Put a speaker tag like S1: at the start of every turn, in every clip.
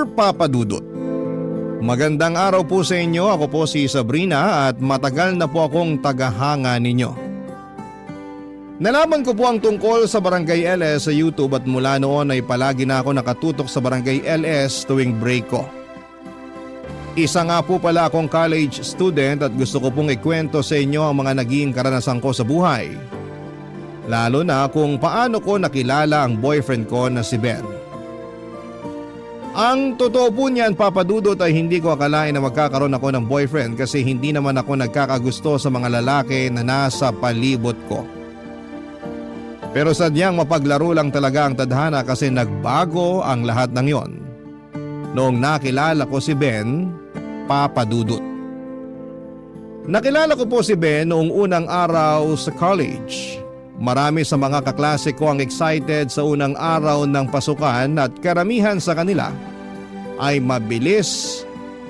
S1: Dear Papa Dudut, magandang araw po sa inyo. Ako po si Sabrina at matagal na po akong tagahanga ninyo. Nalaman ko po ang tungkol sa Barangay LS sa YouTube at mula noon ay palagi na ako nakatutok sa Barangay LS tuwing break ko. Isa nga po pala akong college student at gusto ko pong ikwento sa inyo ang mga naging karanasan ko sa buhay. Lalo na kung paano ko nakilala ang boyfriend ko na si Ben. Ang totoo po niyan, Papa Dudut, ay hindi ko akalain na magkakaroon ako ng boyfriend kasi hindi naman ako nagkakagusto sa mga lalaki na nasa palibot ko. Pero sadyang mapaglaro lang talaga ang tadhana kasi nagbago ang lahat ng yon noong nakilala ko si Ben, Papa Dudut. Nakilala ko po si Ben noong unang araw sa college. Marami sa mga kaklase ko ang excited sa unang araw ng pasukan at karamihan sa kanila ay mabilis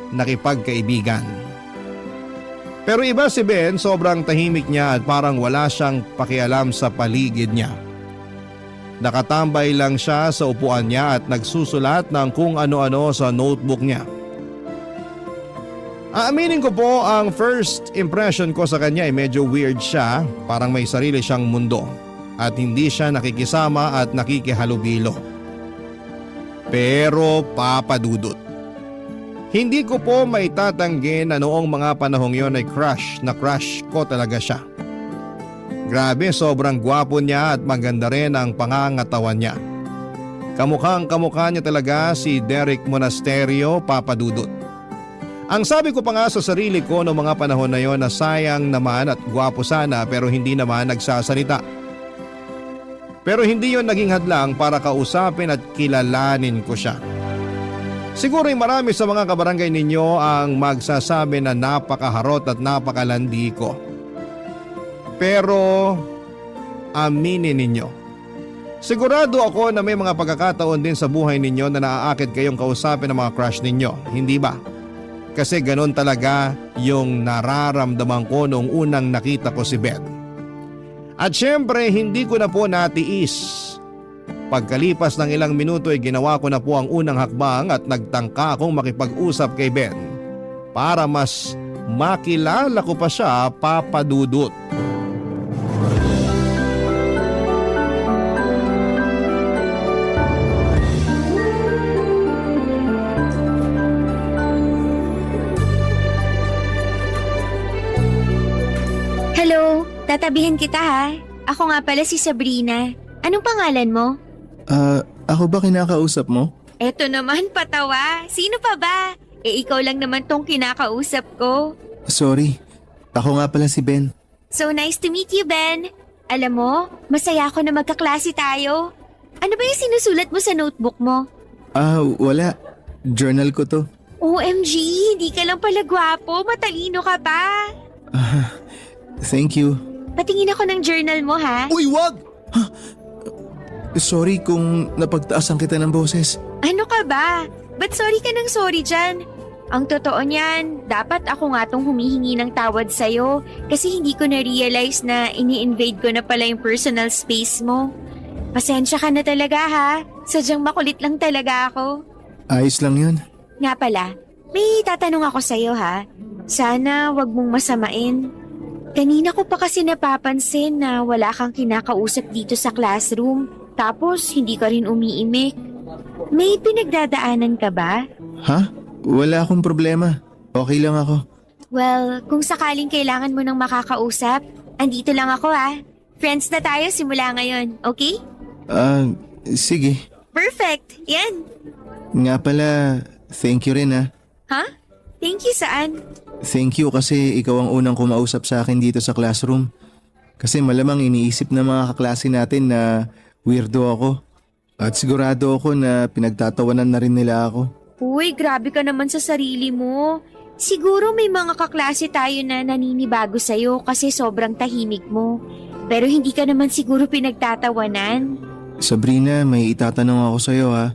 S1: nakipagkaibigan. Pero iba si Ben, sobrang tahimik niya at parang wala siyang pakialam sa paligid niya. Nakatambay lang siya sa upuan niya at nagsusulat ng kung ano-ano sa notebook niya. Aaminin ko po, ang first impression ko sa kanya ay medyo weird siya, parang may sarili siyang mundo at hindi siya nakikisama at nakikihalubilo. Pero Papa Dudut, hindi ko po may tatanggi na noong mga panahong yon ay crush ko talaga siya. Grabe, sobrang gwapo niya at maganda rin ang pangangatawan niya. Kamukhang kamukha niya talaga si Derek Monasterio, Papa Dudut. Ang sabi ko pa nga sa sarili ko noong mga panahon na yon na sayang naman at gwapo sana pero hindi naman nagsasalita. Pero hindi yon naging hadlang para kausapin at kilalanin ko siya. Siguro ay marami sa mga kabarangay ninyo ang magsasabi na napakaharot at napakalandi ko. Pero aminin ninyo, sigurado ako na may mga pagkakataon din sa buhay ninyo na naaakit kayong kausapin ng mga crush ninyo, hindi ba? Kasi ganon talaga yung nararamdaman ko noong unang nakita ko si Ben. At syempre hindi ko na po natiis. Pagkalipas ng ilang minuto ay ginawa ko na po ang unang hakbang at nagtangka akong makipag-usap kay Ben para mas makilala ko pa siya, Papa Dudut.
S2: Hello, tatabihan kita ha. Ako nga pala si Sabrina. Anong pangalan mo?
S3: Ako ba kinakausap mo?
S2: Eto naman patawa. Sino pa ba? Ikaw lang naman tong kinakausap ko.
S3: Sorry, ako nga pala si Ben.
S2: So nice to meet you, Ben. Alam mo, masaya ako na magkaklase tayo. Ano ba yung sinusulat mo sa notebook mo?
S3: Wala. Journal ko to.
S2: OMG, hindi ka lang pala gwapo. Matalino ka pa.
S3: Thank you.
S2: Patingin ako ng journal mo ha.
S3: Uy, wag! Sorry kung napagtaasan kita ng boses.
S2: Ano ka ba? Ba't sorry ka ng sorry dyan? Ang totoo niyan, dapat ako nga tong humihingi ng tawad sa'yo kasi hindi ko na-realize na ini-invade ko na pala yung personal space mo. Pasensya ka na talaga ha. Sadyang makulit lang talaga ako.
S3: Ayos lang yun.
S2: Nga pala, may tatanong ako sa'yo ha. Sana wag mong masamain. Kanina ko pa kasi napapansin na wala kang kinakausap dito sa classroom. Tapos hindi ka rin umiimik. May pinagdadaanan ka ba?
S3: Ha? Wala akong problema. Okay lang ako.
S2: Well, kung sakaling kailangan mo ng makakausap, andito lang ako ha. Friends na tayo simula ngayon, okay?
S3: Sige.
S2: Perfect! Yan!
S3: Nga pala, thank you rin ha.
S2: Ha? Thank you saan?
S3: Thank you kasi ikaw ang unang kumausap sa akin dito sa classroom. Kasi malamang iniisip ng mga kaklase natin na weirdo ako. At sigurado ako na pinagtatawanan na rin nila ako.
S2: Uy, grabe ka naman sa sarili mo. Siguro may mga kaklase tayo na naninibago sa'yo kasi sobrang tahimik mo. Pero hindi ka naman siguro pinagtatawanan.
S3: Sabrina, may itatanong ako sa'yo ha.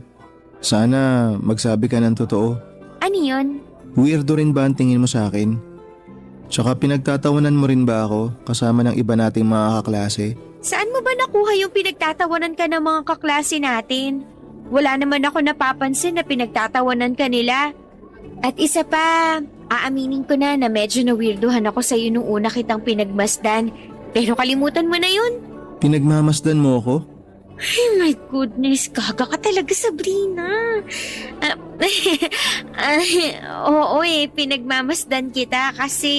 S3: Sana magsabi ka ng totoo.
S2: Ano yun?
S3: Weirdo rin ba ang tingin mo sa akin? Tsaka pinagtatawanan mo rin ba ako kasama ng iba nating mga kaklase?
S2: Saan mo ba nakuha yung pinagtatawanan ka ng mga kaklase natin? Wala naman ako napapansin na pinagtatawanan ka nila. At isa pa, aaminin ko na medyo na-weirdohan ako sa'yo nung una kitang pinagmasdan. Pero kalimutan mo na yun.
S3: Pinagmamasdan mo ako?
S2: Oh my goodness, gaga ka talaga, Sabrina. Oo pinagmamasdan kita kasi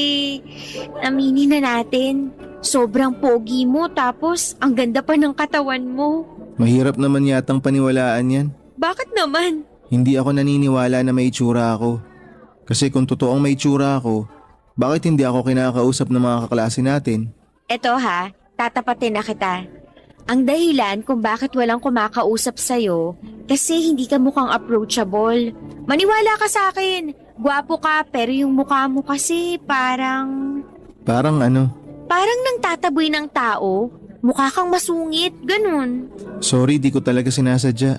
S2: aminin na natin, sobrang pogi mo tapos ang ganda pa ng katawan mo.
S3: Mahirap naman yatang paniwalaan yan.
S2: Bakit naman?
S3: Hindi ako naniniwala na may itsura ako. Kasi kung totoong may itsura ako, bakit hindi ako kinakausap ng mga kaklase natin?
S2: Eto ha, tatapatin na kita. Ang dahilan kung bakit walang kumakausap sa'yo, kasi hindi ka mukhang approachable. Maniwala ka sa akin, gwapo ka pero yung mukha mo kasi parang...
S3: Parang ano?
S2: Parang nang tataboy ng tao, mukha kang masungit, ganun.
S3: Sorry, di ko talaga sinasadya.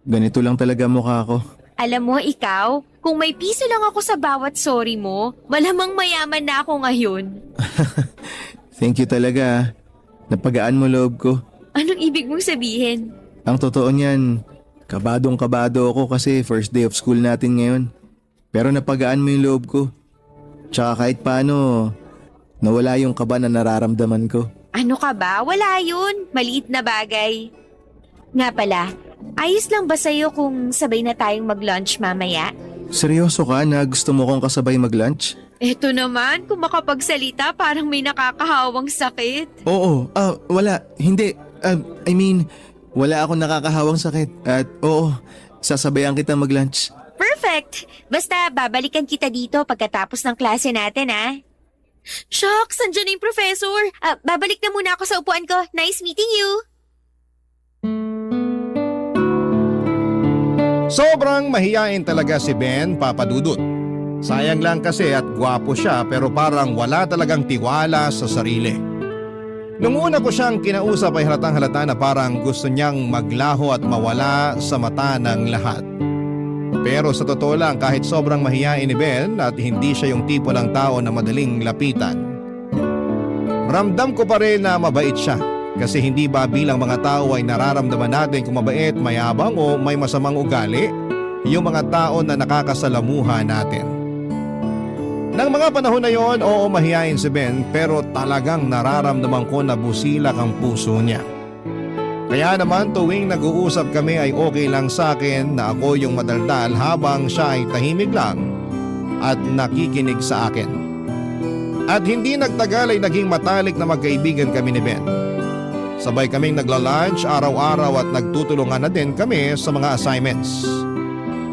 S3: Ganito lang talaga mukha ko.
S2: Alam mo ikaw, kung may piso lang ako sa bawat sorry mo, malamang mayaman na ako ngayon.
S3: Thank you talaga. Napagaan mo loob ko.
S2: Anong ibig mong sabihin?
S3: Ang totoo niyan, kabadong-kabado ako kasi first day of school natin ngayon. Pero napagaan mo yung loob ko. Tsaka kahit paano, nawala yung kaba na nararamdaman ko.
S2: Ano ka ba? Wala yun. Maliit na bagay. Nga pala, ayos lang ba sa'yo kung sabay na tayong mag-lunch mamaya?
S3: Seryoso ka na gusto mo kong kasabay mag-lunch?
S2: Eto naman, kung makapagsalita parang may nakakahawang sakit.
S3: Oo, wala, hindi. I mean, wala akong nakakahawang sakit. At oo, sasabayan kita mag-lunch.
S2: Perfect! Basta babalikan kita dito pagkatapos ng klase natin, ah. Shucks, andyan na yung professor. Babalik na muna ako sa upuan ko. Nice meeting you!
S1: Sobrang mahiyain talaga si Ben, Papa Dudut. Sayang lang kasi at gwapo siya pero parang wala talagang tiwala sa sarili. Nung una ko siyang kinausap ay halatang halata na parang gusto niyang maglaho at mawala sa mata ng lahat. Pero sa totoo lang kahit sobrang mahiyain ni Ben at hindi siya yung tipo ng tao na madaling lapitan, ramdam ko pa rin na mabait siya. Kasi hindi ba bilang mga tao ay nararamdaman natin kung mabait, mayabang o may masamang ugali yung mga tao na nakakasalamuha natin. Nang mga panahon na yon, oo mahihain si Ben pero talagang nararamdaman ko na busilak ang puso niya. Kaya naman tuwing nag-uusap kami ay okay lang sa akin na ako yung madaldal habang siya ay tahimik lang at nakikinig sa akin. At hindi nagtagal ay naging matalik na magkaibigan kami ni Ben. Sabay kaming nagla-lunch araw-araw at nagtutulungan na din kami sa mga assignments.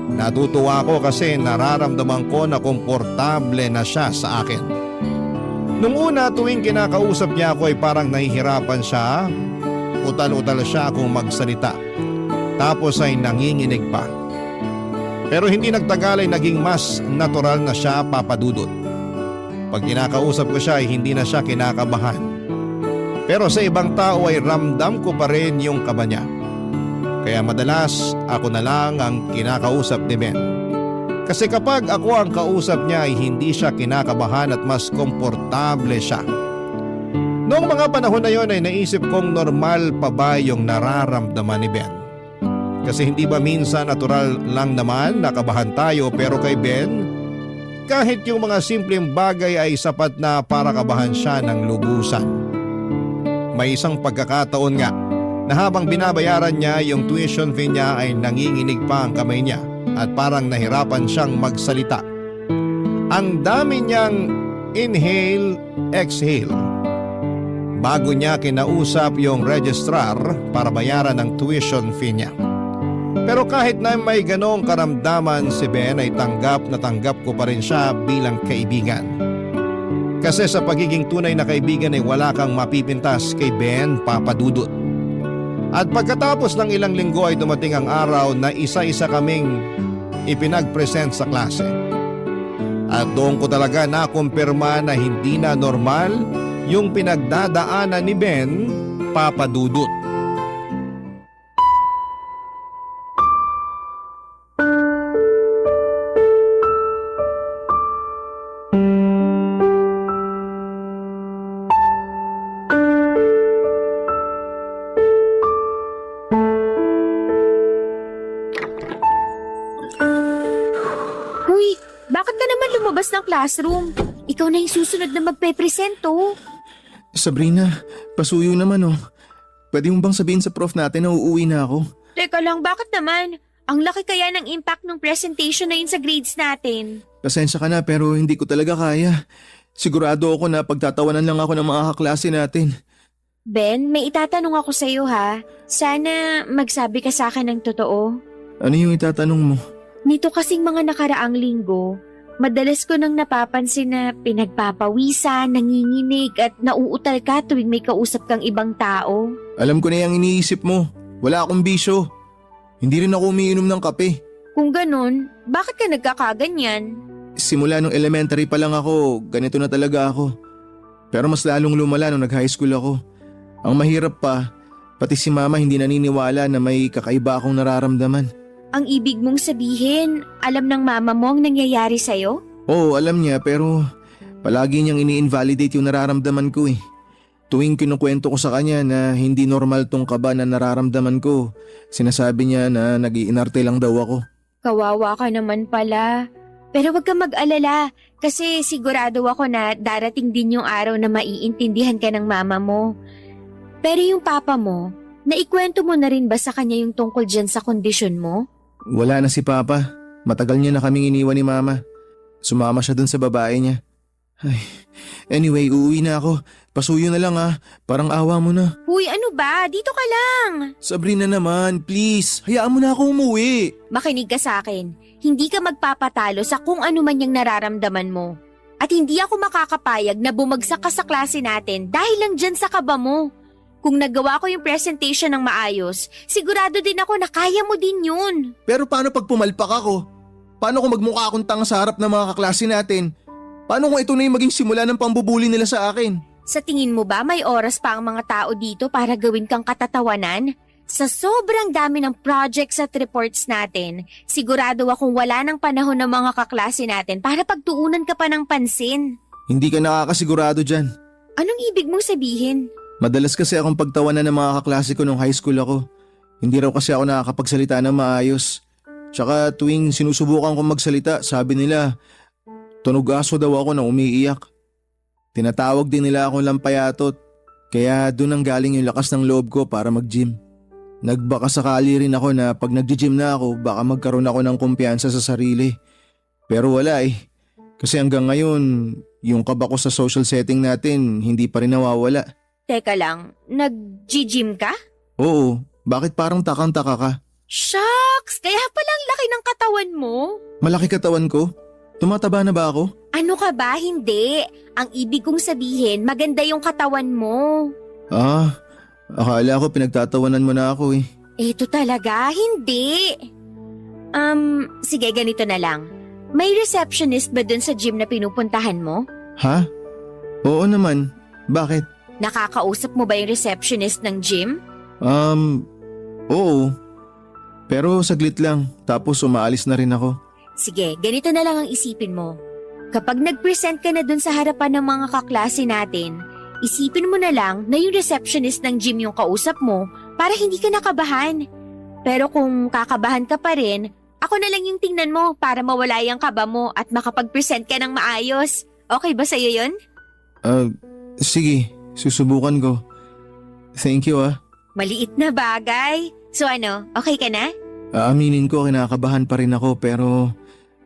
S1: Natutuwa ako kasi nararamdaman ko na komportable na siya sa akin. Nung una tuwing kinakausap niya ako ay parang nahihirapan siya, utal-utal siya kung magsalita. Tapos ay nanginginig pa. Pero hindi nagtagal ay naging mas natural na siya, Papa Dudut. Pag kinakausap ko siya ay hindi na siya kinakabahan. Pero sa ibang tao ay ramdam ko pa rin yung kaba niya. Kaya madalas ako na lang ang kinakausap ni Ben. Kasi kapag ako ang kausap niya ay hindi siya kinakabahan at mas komportable siya. Noong mga panahon na yon ay naisip kong normal pa ba yung nararamdaman ni Ben. Kasi hindi ba minsan natural lang naman nakabahan tayo pero kay Ben, kahit yung mga simpleng bagay ay sapat na para kabahan siya ng lubusan. May isang pagkakataon nga na habang binabayaran niya yung tuition fee niya ay nanginginig pa ang kamay niya at parang nahirapan siyang magsalita. Ang dami niyang inhale, exhale. Bago niya kinausap yung registrar para bayaran ang tuition fee niya. Pero kahit na may ganong karamdaman si Ben ay tanggap na tanggap ko pa rin siya bilang kaibigan. Kasi sa pagiging tunay na kaibigan ay wala kang mapipintas kay Ben, Papa Dudut. At pagkatapos ng ilang linggo ay dumating ang araw na isa-isa kaming ipinag-present sa klase. At doon ko talaga nakumpirma na hindi na normal yung pinagdadaanan ni Ben, Papa Dudut.
S2: bakit ka naman lumabas ng classroom? Ikaw na yung susunod na magpe-present, oh.
S3: Sabrina, pasuyo naman oh. Pwede mo bang sabihin sa prof natin na uuwi na ako?
S2: Teka lang, bakit naman? Ang laki kaya ng impact ng presentation na yun sa grades natin.
S3: Pasensya ka na pero hindi ko talaga kaya. Sigurado ako na pagtatawanan lang ako ng mga kaklase natin.
S2: Ben, may itatanong ako sa'yo ha. Sana magsabi ka sa akin ng totoo.
S3: Ano yung itatanong mo?
S2: Nito kasing mga nakaraang linggo, madalas ko nang napapansin na pinagpapawisan, nanginginig at nauutal ka tuwing may kausap kang ibang tao.
S3: Alam ko na yung iniisip mo. Wala akong bisyo. Hindi rin ako umiinom ng kape.
S2: Kung ganun, bakit ka nagkakaganyan?
S3: Simula nung elementary pa lang ako, ganito na talaga ako. Pero mas lalong lumala nung nag-high school ako. Ang mahirap pa, pati si mama hindi naniniwala na may kakaiba akong nararamdaman.
S2: Ang ibig mong sabihin, alam ng mama mo ang nangyayari sa'yo?
S3: Oo, alam niya pero palagi niyang ini-invalidate yung nararamdaman ko eh. Tuwing kinukwento ko sa kanya na hindi normal tong kaba na nararamdaman ko, sinasabi niya na nag-iinarte lang daw ako.
S2: Kawawa ka naman pala. Pero wag kang mag-alala kasi sigurado ako na darating din yung araw na maiintindihan ka ng mama mo. Pero yung papa mo, naikwento mo na rin ba sa kanya yung tungkol dyan sa kondisyon mo?
S3: Wala na si Papa. Matagal niya na kaming iniwan ni Mama. Sumama siya dun sa babae niya. Ay, anyway, uuwi na ako. Pasuyo na lang ah. Parang awa mo na.
S2: Huy, ano ba? Dito ka lang.
S3: Sabrina naman, please. Hayaan mo na ako umuwi.
S2: Makinig ka sa akin. Hindi ka magpapatalo sa kung ano man yung nararamdaman mo. At hindi ako makakapayag na bumagsak ka sa klase natin dahil lang dyan sa kaba mo. Kung nagawa ko yung presentation ng maayos, sigurado din ako na kaya mo din yun.
S3: Pero paano pag pumalpak ako? Paano kung magmukha akong tanga sa harap ng mga kaklase natin? Paano kung ito na yung maging simula ng pambubuli nila sa akin?
S2: Sa tingin mo ba may oras pa ang mga tao dito para gawin kang katatawanan? Sa sobrang dami ng projects at reports natin, sigurado akong wala ng panahon ng mga kaklase natin para pagtuunan ka pa ng pansin.
S3: Hindi ka nakakasigurado dyan.
S2: Anong ibig mong sabihin?
S3: Madalas kasi akong pagtawanan ng mga kaklase ko nung high school ako. Hindi raw kasi ako nakakapagsalita ng maayos. Tsaka tuwing sinusubukan kong magsalita, sabi nila, tunog aso daw ako na umiiyak. Tinatawag din nila akong lampayatot, kaya doon ang galing yung lakas ng loob ko para mag-gym. Nagbaka sakali rin ako na pag nag-gym na ako, baka magkaroon ako ng kumpiyansa sa sarili. Pero wala eh. Kasi hanggang ngayon, yung kaba ko sa social setting natin, hindi pa rin nawawala.
S2: Teka lang, nag-gym ka?
S3: Oo, bakit parang takang-taka ka?
S2: Shucks! Kaya palang laki ng katawan mo?
S3: Malaki katawan ko? Tumataba na ba ako?
S2: Ano ka ba? Hindi. Ang ibig kong sabihin, maganda yung katawan mo.
S3: Ah, akala ko pinagtatawanan mo na ako eh.
S2: Eto talaga? Hindi. Sige ganito na lang. May receptionist ba dun sa gym na pinupuntahan mo?
S3: Ha? Oo naman. Bakit?
S2: Nakakausap mo ba yung receptionist ng gym?
S3: Oo. Pero saglit lang, tapos umaalis na rin ako.
S2: Sige, ganito na lang ang isipin mo. Kapag nag-present ka na dun sa harapan ng mga kaklase natin, isipin mo na lang na yung receptionist ng gym yung kausap mo para hindi ka nakabahan. Pero kung kakabahan ka pa rin, ako na lang yung tingnan mo para mawala yung kaba mo at makapag-present ka ng maayos. Okay ba sa'yo yun?
S3: Sige, susubukan ko. Thank you ah.
S2: Maliit na bagay. So ano, okay ka na?
S3: Aaminin ko kinakabahan pa rin ako pero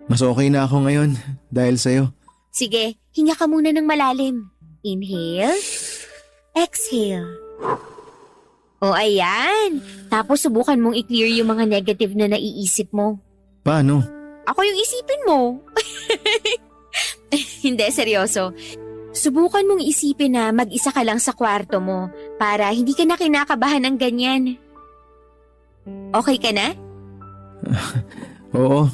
S3: mas okay na ako ngayon dahil sa'yo.
S2: Sige, hinga ka muna ng malalim. Inhale. Exhale. O ayan. Tapos subukan mong i-clear yung mga negative na naiisip mo.
S3: Paano?
S2: Ako yung isipin mo. Hindi, seryoso. Subukan mong isipin na mag-isa ka lang sa kwarto mo para hindi ka na kinakabahan ng ganyan. Okay ka na?
S3: Oo.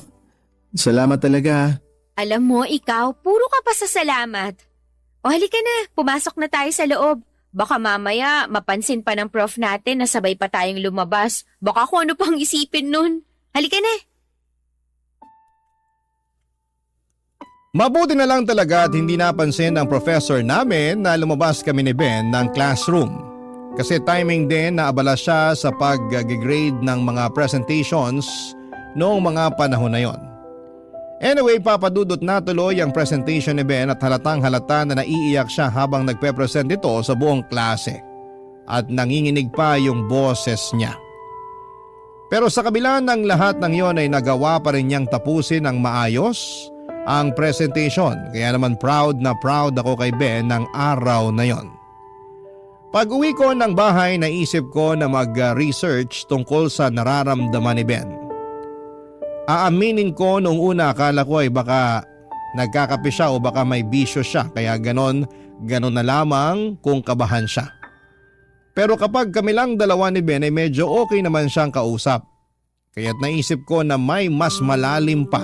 S3: Salamat talaga ah.
S2: Alam mo, ikaw, puro ka pa sa salamat. O halika na, pumasok na tayo sa loob. Baka mamaya mapansin pa ng prof natin na sabay pa tayong lumabas. Baka kung ano pang isipin nun. Halika na.
S1: Mabuti na lang talaga at hindi napansin ng professor namin na lumabas kami ni Ben ng classroom. Kasi timing din na abala siya sa pag-grade ng mga presentations noong mga panahon na yon. Anyway, papadudot na tuloy ang presentation ni Ben at halatang halata na naiiyak siya habang nagpe-present ito sa buong klase. At nanginginig pa yung boses niya. Pero sa kabila ng lahat ng yon ay nagawa pa rin niyang tapusin ng maayos ang presentation. Kaya naman proud na proud ako kay Ben ng araw na yon. Pag uwi ko ng bahay, naisip ko na mag-research tungkol sa nararamdaman ni Ben. Aaminin ko noong una akala ko ay baka nagkakape siya o baka may bisyo siya kaya ganon na lamang kung kabahan siya. Pero kapag kami lang dalawa ni Ben ay medyo okay naman siyang kausap. Kaya't naisip ko na may mas malalim pa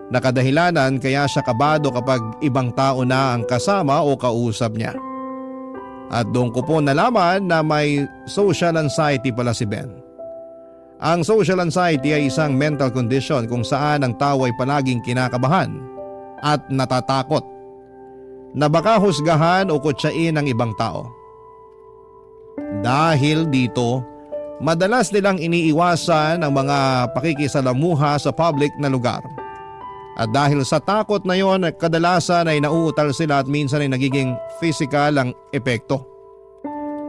S1: na kadahilanan kaya siya kabado kapag ibang tao na ang kasama o kausap niya. At doon ko po nalaman na may social anxiety pala si Ben. Ang social anxiety ay isang mental condition kung saan ang tao ay palaging kinakabahan at natatakot na baka husgahan o kutsain ng ibang tao. Dahil dito, madalas nilang iniiwasan ang mga pakikisalamuha sa public na lugar. At dahil sa takot na yon, kadalasan ay nauutal sila at minsan ay nagiging physical ang epekto.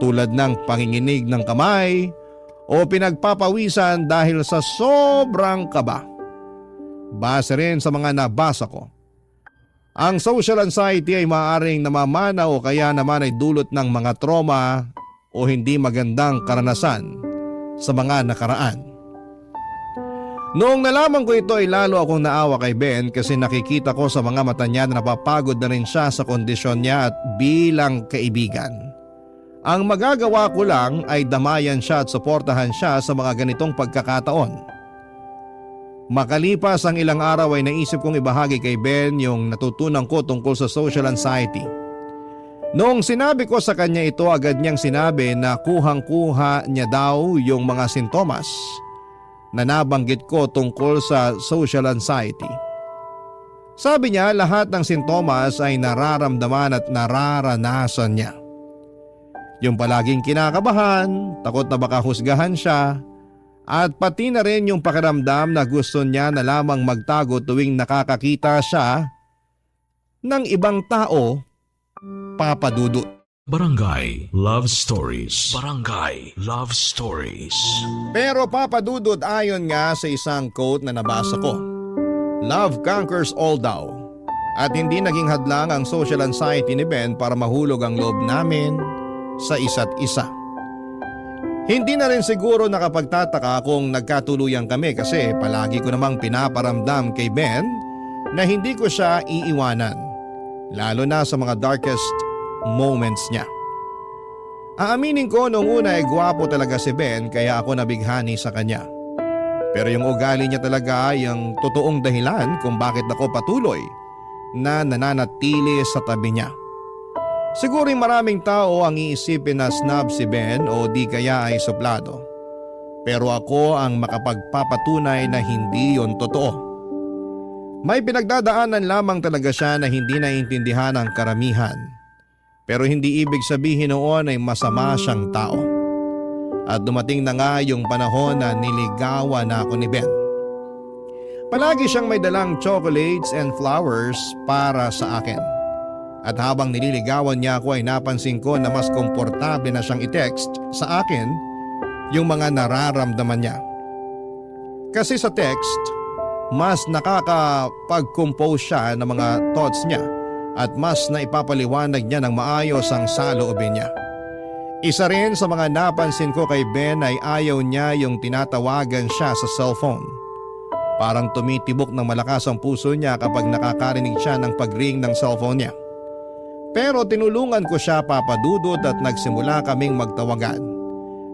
S1: Tulad ng panginginig ng kamay o pinagpapawisan dahil sa sobrang kaba. Base rin sa mga nabasa ko, ang social anxiety ay maaaring namamana o kaya naman ay dulot ng mga trauma o hindi magandang karanasan sa mga nakaraan. Noong nalaman ko ito ay lalo akong naawa kay Ben kasi nakikita ko sa mga mata niya na napapagod na rin siya sa kondisyon niya at bilang kaibigan. Ang magagawa ko lang ay damayan siya at suportahan siya sa mga ganitong pagkakataon. Makalipas ang ilang araw ay naisip kong ibahagi kay Ben yung natutunan ko tungkol sa social anxiety. Noong sinabi ko sa kanya ito, agad niyang sinabi na kuhang-kuha niya daw yung mga sintomas na nabanggit ko tungkol sa social anxiety. Sabi niya lahat ng sintomas ay nararamdaman at nararanasan niya. Yung palaging kinakabahan, takot na baka husgahan siya, at pati na rin yung pakiramdam na gusto niya na lamang magtago tuwing nakakakita siya ng ibang tao, papadudot.
S4: Barangay Love Stories. Barangay Love Stories.
S1: Pero papadudot ayon nga sa isang quote na nabasa ko, love conquers all daw. At hindi naging hadlang ang social anxiety ni Ben para mahulog ang loob namin sa isa't isa. Hindi na rin siguro nakapagtataka kung nagkatuluyan kami kasi palagi ko namang pinaparamdam kay Ben na hindi ko siya iiwanan, lalo na sa mga darkest moments niya. Aaminin ko noong una ay gwapo talaga si Ben kaya ako nabighani sa kanya. Pero yung ugali niya talaga ay ang totoong dahilan kung bakit ako patuloy na nananatili sa tabi niya. Siguro maraming tao ang iisipin na snob si Ben o di kaya ay suplado. Pero ako ang makapagpapatunay na hindi yon totoo. May pinagdadaanan lamang talaga siya na hindi naiintindihan ng karamihan. Pero hindi ibig sabihin noon ay masama siyang tao. At dumating na nga yung panahon na niligawan na ako ni Ben. Palagi siyang may dalang chocolates and flowers para sa akin. At habang nililigawan niya ako ay napansin ko na mas komportable na siyang i-text sa akin yung mga nararamdaman niya. Kasi sa text, mas nakakapag-compose siya ng mga thoughts niya at mas naipapaliwanag niya ng maayos ang saloobin niya. Isa rin sa mga napansin ko kay Ben ay ayaw niya yung tinatawagan siya sa cellphone. Parang tumitibok ng malakas ang puso niya kapag nakakarinig siya ng pag-ring ng cellphone niya. Pero tinulungan ko siya papadudot at nagsimula kaming magtawagan.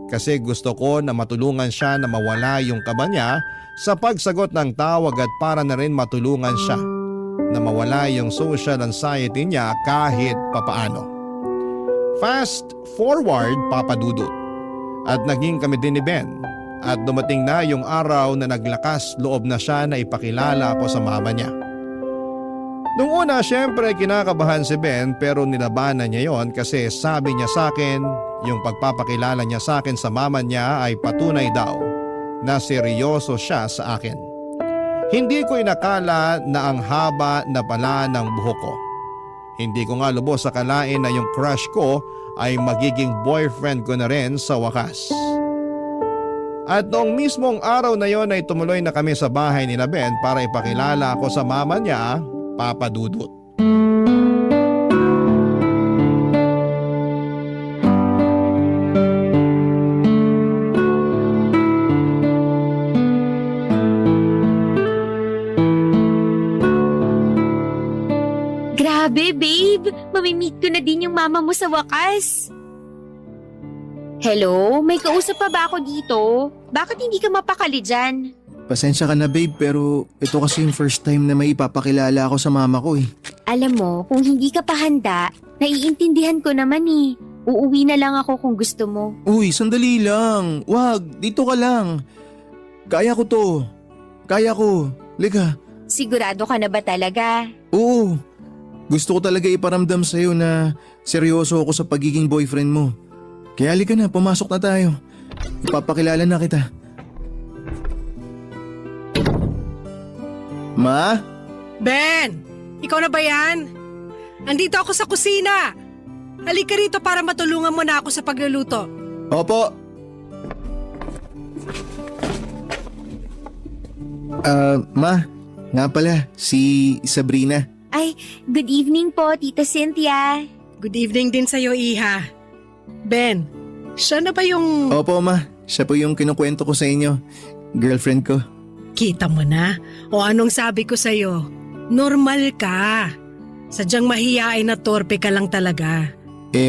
S1: Kasi gusto ko na matulungan siya na mawala yung kaba niya sa pagsagot ng tawag at para na rin matulungan siya na mawala yung social anxiety niya kahit papaano. Fast forward papadudot at naging kami din ni Ben at dumating na yung araw na naglakas loob na siya na ipakilala ako sa mama niya. Nung una syempre kinakabahan si Ben pero nilabanan niya yon kasi sabi niya sa akin yung pagpapakilala niya sa akin sa mama niya ay patunay daw na seryoso siya sa akin. Hindi ko inakala na ang haba na pala ng buhok ko. Hindi ko nga lubos akalain na yung crush ko ay magiging boyfriend ko na rin sa wakas. At noong mismong araw na yon ay tumuloy na kami sa bahay ni Ben para ipakilala ako sa mama niya, Papa Dudut.
S2: Grabe, babe. Mamimit ko na din yung mama mo sa wakas. Hello? May kausap pa ba ako dito? Bakit hindi ka mapakali dyan?
S3: Pasensya ka na babe, pero ito kasi yung first time na may ipapakilala ako sa mama ko eh.
S2: Alam mo, kung hindi ka pa handa, naiintindihan ko naman eh. Uuwi na lang ako kung gusto mo.
S3: Uy, sandali lang. Wag, dito ka lang. Kaya ko to. Kaya ko. Liga.
S2: Sigurado ka na ba talaga?
S3: Oo. Gusto ko talaga iparamdam sa'yo na seryoso ako sa pagiging boyfriend mo. Kaya halika na, pumasok na tayo. Ipapakilala na kita. Ma?
S5: Ben! Ikaw na ba yan? Andito ako sa kusina. Halika rito para matulungan mo na ako sa pagluluto.
S3: Opo. Ma, nga pala, si Sabrina.
S2: Ay, good evening po, Tita Cynthia.
S5: Good evening din sa'yo, Iha. Ben, siya na ba yung...
S3: Opo, ma. Siya po yung kinukwento ko sa inyo. Girlfriend ko.
S5: Kita mo na? O anong sabi ko sa'yo? Normal ka. Sadyang mahiyain na torpe ka lang talaga.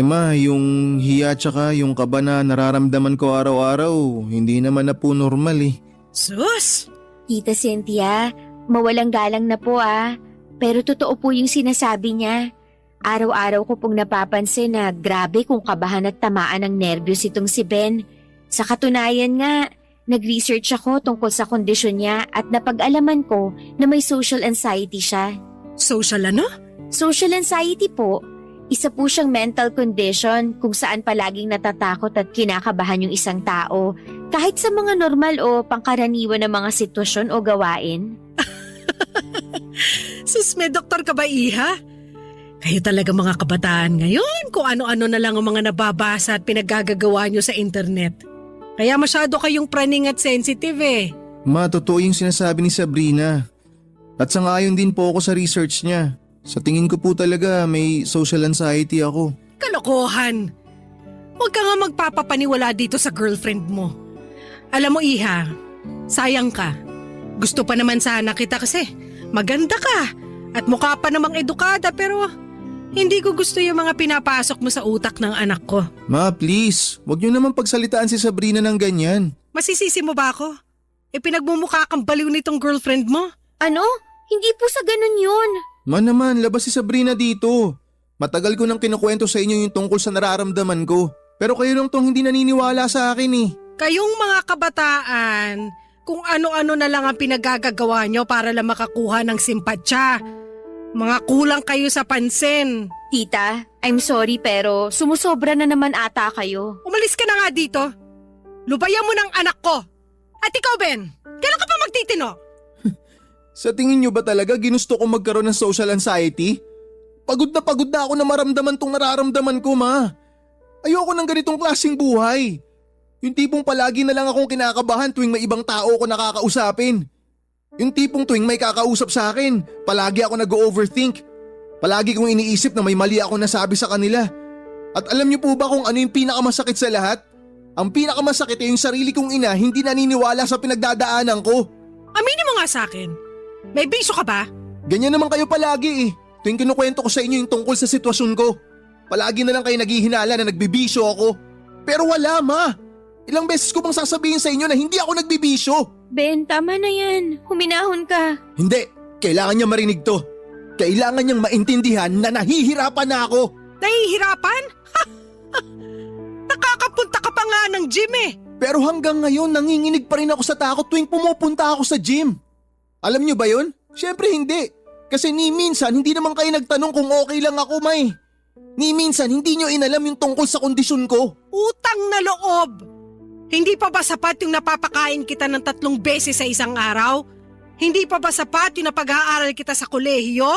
S3: Ma, yung hiya tsaka yung kaba na nararamdaman ko araw-araw, hindi naman na po normal eh.
S5: Sus!
S2: Tita Cynthia, mawalang galang na po ah. Pero totoo po yung sinasabi niya. Araw-araw ko pong napapansin na grabe kung kabahan at tamaan ng nerbiyos itong si Ben. Sa katunayan nga, nag-research ako tungkol sa kondisyon niya at napag-alaman ko na may social anxiety siya.
S5: Social ano?
S2: Social anxiety po, isa po siyang mental condition kung saan palaging natatakot at kinakabahan yung isang tao kahit sa mga normal o pangkaraniwan na mga sitwasyon o gawain.
S5: Sus, may doktor ka ba, Iha? Kayo talaga mga kabataan ngayon kung ano-ano na lang ang mga nababasa at pinaggagawa nyo sa internet. Kaya masyado kayong praning at sensitive eh.
S3: Ma, totoo yung sinasabi ni Sabrina. At sangayon din po ako sa research niya. Sa tingin ko po talaga may social anxiety ako.
S5: Kalokohan! Huwag ka nga magpapapaniwala dito sa girlfriend mo. Alam mo, Iha, sayang ka. Gusto pa naman sana kita kasi maganda ka at mukha pa namang edukada pero hindi ko gusto yung mga pinapasok mo sa utak ng anak ko.
S3: Ma, please, wag niyo naman pagsalitaan si Sabrina ng ganyan.
S5: Masisisi mo ba ako? Pinagmumukha kang baliw nitong girlfriend mo?
S2: Ano? Hindi po sa ganun yun.
S3: Ma naman, labas si Sabrina dito. Matagal ko nang kinukwento sa inyo yung tungkol sa nararamdaman ko. Pero kayo lang tong hindi naniniwala sa akin eh.
S5: Kayong mga kabataan, kung ano-ano na lang ang pinagagagawa nyo para lang makakuha ng simpatsya. Mga kulang kayo sa pansin.
S2: Tita, I'm sorry pero sumusobra na naman ata kayo.
S5: Umalis ka na nga dito. Lubayan mo ng anak ko. At ikaw, Ben, kailan ka pa magtitino?
S3: Sa tingin nyo ba talaga ginusto ko magkaroon ng social anxiety? Pagod na ako na maramdaman tong nararamdaman ko, ma. Ayoko ng ganitong klaseng buhay. Yung tipong palagi na lang akong kinakabahan tuwing may ibang tao ko nakakausapin. Yung tipong tuwing may kakausap sa akin, palagi ako nag-overthink. Palagi kong iniisip na may mali ako nasabi sa kanila. At alam niyo po ba kung ano yung pinakamasakit sa lahat? Ang pinakamasakit ay yung sarili kong ina hindi naniniwala sa pinagdadaanan ko.
S5: Aminin mo nga sa akin. May bisyo ka ba?
S3: Ganyan naman kayo palagi eh. Tuwing kinukwento ko sa inyo yung tungkol sa sitwasyon ko. Palagi na lang kayo naghihinala na nagbibisyo ako. Pero wala, ma. Ilang beses ko bang sasabihin sa inyo na hindi ako nagbibisyo?
S2: Ben, tama na yan. Huminahon ka.
S3: Hindi. Kailangan niya marinig to. Kailangan niyang maintindihan na nahihirapan na ako.
S5: Nahihirapan? Nakakapunta ka pa nga ng gym eh.
S3: Pero hanggang ngayon nanginginig pa rin ako sa takot tuwing pumupunta ako sa gym. Alam niyo ba yun? Siyempre hindi. Kasi ni minsan hindi naman kayo nagtanong kung okay lang ako, May. Ni minsan hindi niyo inalam yung tungkol sa kondisyon ko.
S5: Utang na loob. Hindi pa ba sapat yung napapakain kita ng 3 beses sa isang araw? Hindi pa ba sapat yung napag-aaral kita sa kolehiyo?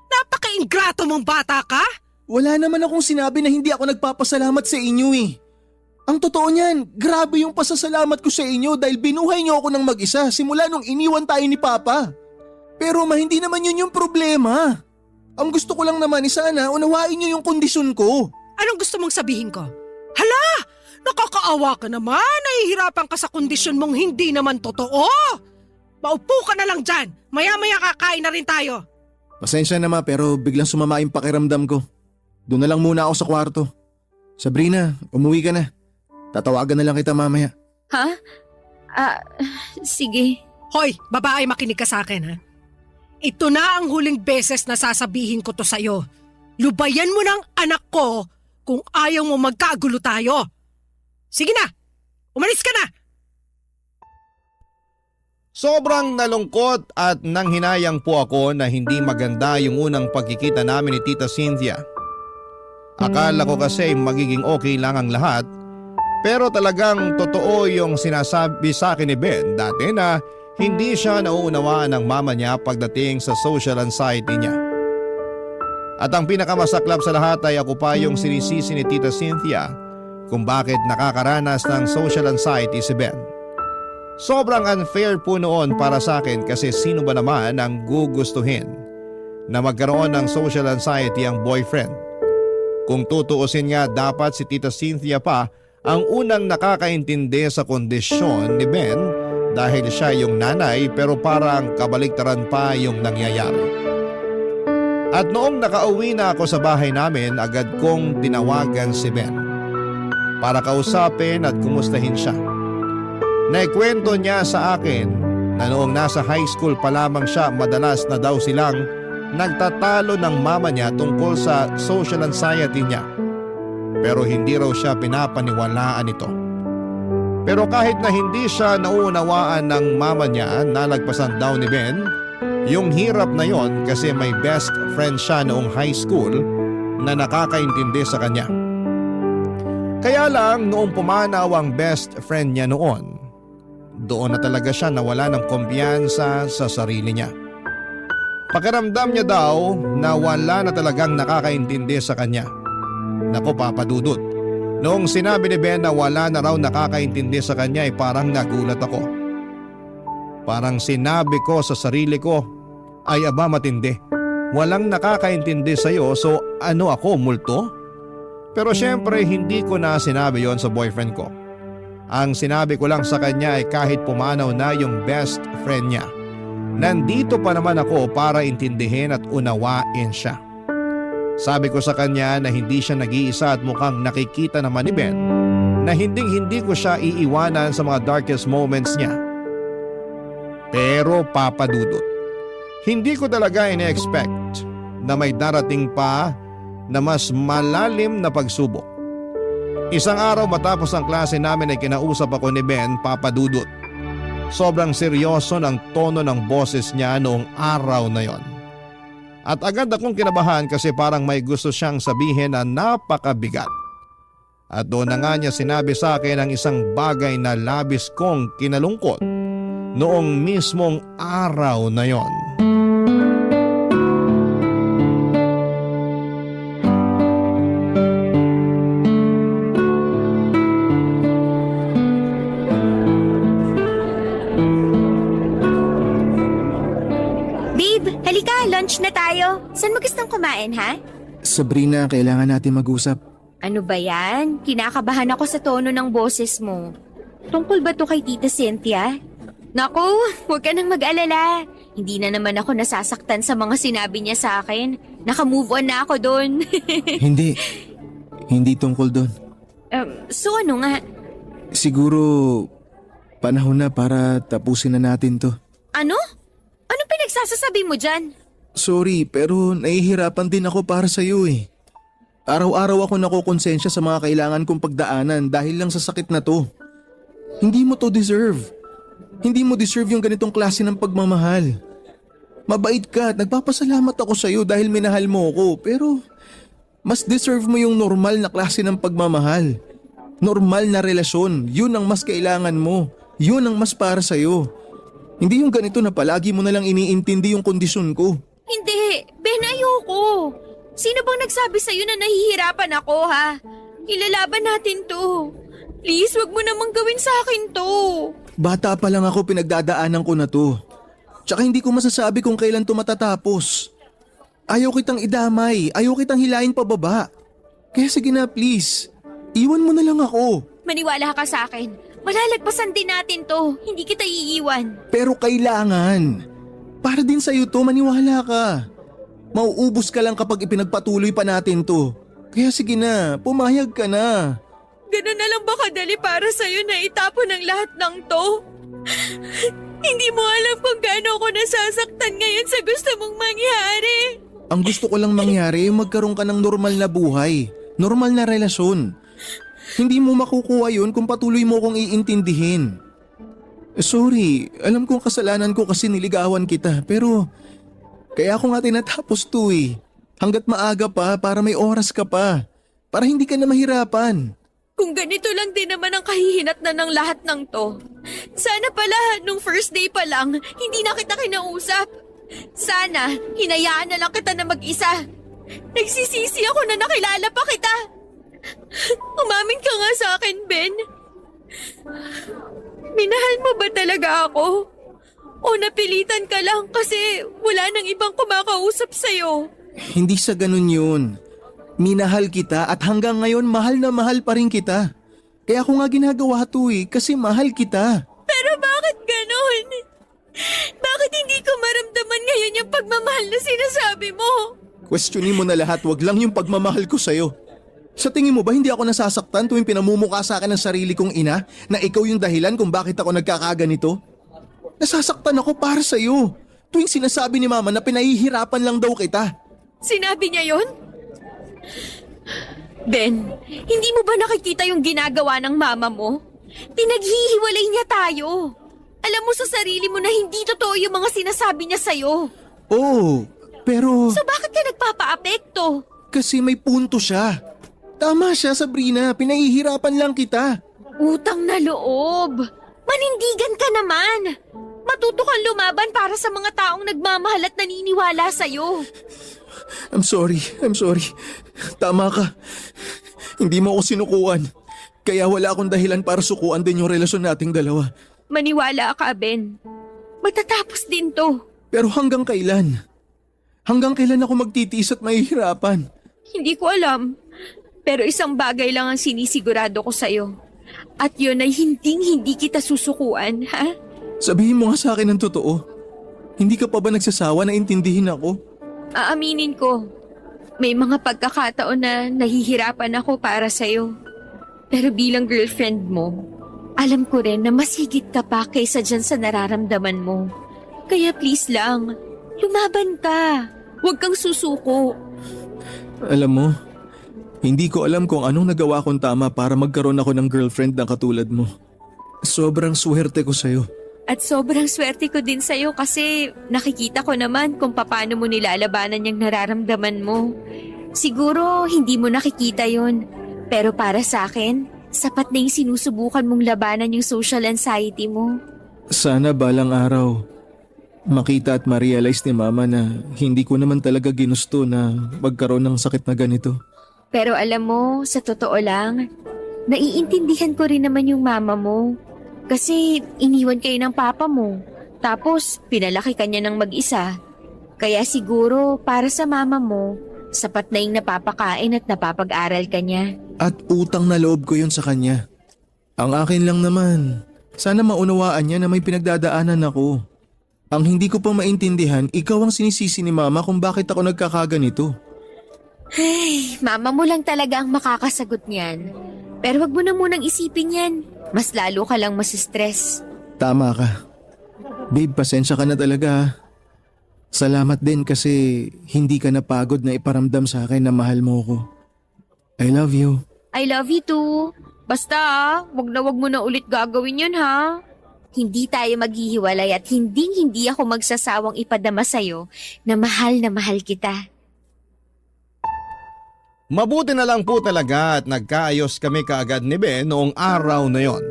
S5: Napaka-ingrato mong bata ka?
S3: Wala naman akong sinabi na hindi ako nagpapasalamat sa inyo eh. Ang totoo niyan, grabe yung pasasalamat ko sa inyo dahil binuhay niyo ako ng mag-isa simula nung iniwan tayo ni Papa. Pero hindi naman yun yung problema. Ang gusto ko lang naman sana unawain niyo yung kondisyon ko.
S5: Anong gusto mong sabihin ko? Hala! Nakakaawa ka naman! Nahihirapan ka sa kondisyon mong hindi naman totoo! Maupo ka na lang dyan! Maya-maya kakain na rin tayo!
S3: Pasensya na pero biglang sumama yung pakiramdam ko. Doon na lang muna ako sa kwarto. Sabrina, umuwi ka na. Tatawagan na lang kita mamaya.
S2: Ha? Sige.
S5: Hoy, babae, makinig ka sa akin ha. Ito na ang huling beses na sasabihin ko to sa'yo. Lubayan mo ng anak ko kung ayaw mo magkagulo tayo. Sige na! Umalis ka na!
S1: Sobrang nalungkot at nanghinayang po ako na hindi maganda yung unang pagkikita namin ni Tita Cynthia. Akala ko kasi magiging okay lang ang lahat, pero talagang totoo yung sinasabi sa akin ni Ben dati na hindi siya nauunawaan ng mama niya pagdating sa social anxiety niya. At ang pinakamasaklap sa lahat ay ako pa yung sinisisi ni Tita Cynthia kung bakit nakakaranas ng social anxiety si Ben. Sobrang unfair po noon para sa akin kasi sino ba naman ang gugustuhin na magkaroon ng social anxiety ang boyfriend? Kung tutuusin nga dapat si Tita Cynthia pa ang unang nakakaintindi sa kondisyon ni Ben dahil siya yung nanay pero parang kabaliktaran pa yung nangyayari. At noong nakauwi na ako sa bahay namin, agad kong tinawagan si Ben para kausapin at kumustahin siya. Naikwento niya sa akin na noong nasa high school pa lamang siya, madalas na daw silang nagtatalo ng mama niya tungkol sa social anxiety niya. Pero hindi raw siya pinapaniwalaan ito. Pero kahit na hindi siya nauunawaan ng mama niya, nalagpasan daw ni Ben yung hirap na yon kasi may best friend siya noong high school na nakakaintindi sa kanya. Kaya lang noong pumanaw ang best friend niya noon, doon na talaga siya nawala ng kumpiyansa sa sarili niya. Pakiramdam niya daw na wala na talagang nakakaintindi sa kanya. Naku Papa Dudut, noong sinabi ni Ben na wala na raw nakakaintindi sa kanya ay parang nagulat ako. Parang sinabi ko sa sarili ko, ay aba matindi, walang nakakaintindi sa iyo so ano ako, multo? Pero syempre hindi ko na sinabi yon sa boyfriend ko. Ang sinabi ko lang sa kanya ay kahit pumanaw na yung best friend niya, nandito pa naman ako para intindihin at unawain siya. Sabi ko sa kanya na hindi siya nag-iisa at mukhang nakikita naman ni Ben na hindi ko siya iiwanan sa mga darkest moments niya. Pero Papa Dudut, hindi ko talaga ine-expect na may darating pa na mas malalim na pagsubok. Isang araw matapos ang klase namin ay kinausap ako ni Ben, Papa Dudut. Sobrang seryoso ng tono ng boses niya noong araw na yon. At agad akong kinabahan kasi parang may gusto siyang sabihin na napakabigat. At doon na nga niya sinabi sa akin ang isang bagay na labis kong kinalungkot noong mismong araw na yon.
S2: Lunch na tayo. Saan mo gustong kumain, ha?
S3: Sabrina, kailangan natin mag-usap.
S2: Ano ba yan? Kinakabahan ako sa tono ng boses mo. Tungkol ba to kay Tita Cynthia? Naku, huwag ka nang mag-alala. Hindi na naman ako nasasaktan sa mga sinabi niya sa akin. Naka-move on na ako doon.
S3: Hindi tungkol doon.
S2: So ano nga?
S3: Siguro panahon na para tapusin na natin to.
S2: Ano? Anong pinagsasasabi mo dyan?
S3: Sorry, pero nahihirapan din ako para sa'yo eh. Araw-araw ako nakukonsensya sa mga kailangan kong pagdaanan dahil lang sa sakit na to. Hindi mo to deserve. Hindi mo deserve yung ganitong klase ng pagmamahal. Mabait ka at nagpapasalamat ako sa'yo dahil minahal mo ako, pero mas deserve mo yung normal na klase ng pagmamahal. Normal na relasyon, yun ang mas kailangan mo. Yun ang mas para sa'yo. Hindi yung ganito na palagi mo na lang iniintindi yung kondisyon ko.
S2: Hindi, Ben, ayoko. Sino bang nagsabi sa'yo na nahihirapan ako, ha? Ilalaban natin to. Please, wag mo namang gawin sa akin to.
S3: Bata pa lang ako, pinagdadaanan ko na to. Tsaka hindi ko masasabi kung kailan to matatapos. Ayaw kitang idamay, ayaw kitang hilahin pababa. Kaya sige na please, iwan mo na lang ako.
S2: Maniwala ka sa akin. Malalagpasan din natin to. Hindi kita iiwan.
S3: Pero kailangan. Para din sa'yo to, maniwala ka. Mauubos ka lang kapag ipinagpatuloy pa natin to. Kaya sige na, pumayag ka na.
S2: Ganun na lang ba kadali para sa'yo na itapon ang lahat ng to? Hindi mo alam kung gaano ako nasasaktan ngayon sa gusto mong mangyari.
S3: Ang gusto ko lang mangyari ay magkaroon ka ng normal na buhay, normal na relasyon. Hindi mo makukuha yun kung patuloy mo kong iintindihin. Sorry, alam kong kasalanan ko kasi niligawan kita, pero kaya ako nga tinatapos to eh. Hanggat maaga pa para may oras ka pa, para hindi ka na mahirapan.
S2: Kung ganito lang din naman ang kahihinatnan ng lahat ng to. Sana pala, nung first day pa lang, hindi na kita kinausap. Sana, hinayaan na lang kita na mag-isa. Nagsisisi ako na nakilala pa kita. Umamin ka nga sa akin, Ben. Minahal mo ba talaga ako? O napilitan ka lang kasi wala nang ibang kumakausap sa'yo?
S3: Hindi sa ganun yun. Minahal kita at hanggang ngayon mahal na mahal pa rin kita. Kaya ako nga ginagawa to eh, kasi mahal kita.
S2: Pero bakit ganon? Bakit hindi ko maramdaman ngayon yung pagmamahal na sinasabi mo?
S3: Questionin mo na lahat, wag lang yung pagmamahal ko sa'yo. Sa tingin mo ba hindi ako nasasaktan tuwing pinamumukha sa akin ng sarili kong ina na ikaw yung dahilan kung bakit ako nagkakaganito? Nasasaktan ako para sa'yo. Tuwing sinasabi ni mama na pinahihirapan lang daw kita.
S2: Sinabi niya yon? Ben, hindi mo ba nakikita yung ginagawa ng mama mo? Pinaghihiwalay niya tayo. Alam mo sa sarili mo na hindi totoo yung mga sinasabi niya sa'yo.
S3: Oh, pero
S2: So bakit ka nagpapaapekto?
S3: kasi may punto siya. Tama siya, Sabrina. Pinahihirapan lang kita.
S2: Utang na loob. Manindigan ka naman. Matuto kang lumaban para sa mga taong nagmamahal at naniniwala sa'yo.
S3: I'm sorry. Tama ka. Hindi mo ako sinukuan. Kaya wala akong dahilan para sukuan din yung relasyon nating dalawa.
S2: Maniwala ka, Ben. Magtatapos din to.
S3: Pero hanggang kailan? Hanggang kailan ako magtitiis at mahihirapan?
S2: Hindi ko alam. Pero isang bagay lang ang sinisigurado ko sa'yo. At yun ay hindi kita susukuan, ha?
S3: Sabihin mo nga sa akin ang totoo. Hindi ka pa ba nagsasawa na intindihin ako?
S2: Aaminin ko. May mga pagkakataon na nahihirapan ako para sa'yo. Pero bilang girlfriend mo, alam ko rin na mas higit ka pa kaysa dyan sa nararamdaman mo. Kaya please lang, lumaban ka. Huwag kang susuko.
S3: Alam mo, hindi ko alam kung anong nagawa kong tama para magkaroon ako ng girlfriend na katulad mo. Sobrang swerte ko sa'yo.
S2: At sobrang swerte ko din sa'yo kasi nakikita ko naman kung paano mo nilalabanan yung nararamdaman mo. Siguro hindi mo nakikita yon. Pero para sa akin, sapat na yung sinusubukan mong labanan yung social anxiety mo.
S3: Sana balang araw, makita at ma-realize ni Mama na hindi ko naman talaga ginusto na magkaroon ng sakit na ganito.
S2: Pero alam mo, sa totoo lang, naiintindihan ko rin naman yung mama mo. Kasi iniwan kayo ng papa mo. Tapos pinalaki ka niya ng mag-isa. Kaya siguro para sa mama mo, sapat na yung napapakain at napapag-aral ka niya.
S3: At utang na loob ko yun sa kanya. Ang akin lang naman, sana maunawaan niya na may pinagdadaanan ako. Ang hindi ko pa maintindihan, ikaw ang sinisisi ni Mama kung bakit ako nagkakaganito.
S2: Ay, mama mo lang talaga ang makakasagot niyan. Pero wag mo na munang isipin yan. Mas lalo ka lang masistress.
S3: Tama ka. Babe, pasensya ka na talaga ha. Salamat din kasi hindi ka napagod na iparamdam sa akin na mahal mo ko. I love you.
S2: I love you too. Basta wag mo na ulit gagawin yun ha. Hindi tayo maghihiwalay at hindi ako magsasawang ipadama sa'yo na mahal kita.
S1: Mabuti na lang po talaga at nagkaayos kami kaagad ni Ben noong araw na yon.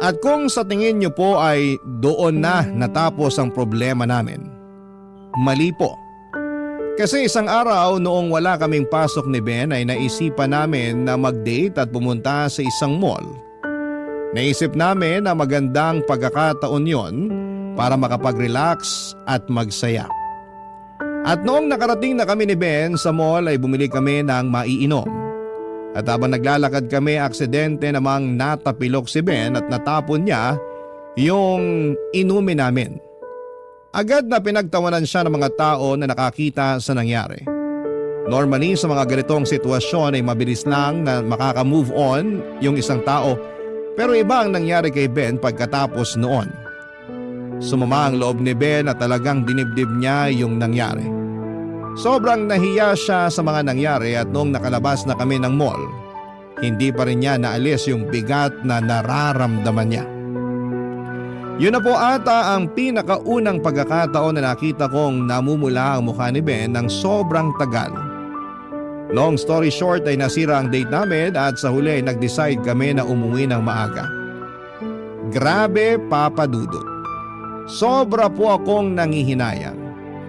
S1: At kung sa tingin niyo po ay doon na natapos ang problema namin, mali po. Kasi isang araw noong wala kaming pasok ni Ben ay naisipan namin na mag-date at pumunta sa isang mall. Naisip namin na magandang pagkakataon yon para makapag-relax at magsaya. At noong nakarating na kami ni Ben sa mall ay bumili kami ng maiinom. At habang naglalakad kami, aksidente namang natapilok si Ben at natapon niya yung inumin namin. Agad na pinagtawanan siya ng mga tao na nakakita sa nangyari. Normally sa mga ganitong sitwasyon ay mabilis lang na makaka-move on yung isang tao, pero iba ang nangyari kay Ben pagkatapos noon. Sumama ang loob ni Ben at talagang dinibdib niya yung nangyari. Sobrang nahiya siya sa mga nangyari at noong nakalabas na kami ng mall, hindi pa rin niya naalis yung bigat na nararamdaman niya. Yun na po ata ang pinakaunang pagkakataon na nakita kong namumula ang mukha ni Ben ng sobrang tagal. Long story short ay nasira ang date namin at sa huli ay nag-decide kami na umuwi ng maaga. Grabe, Papa Dudut. Sobra po akong nangihinayang.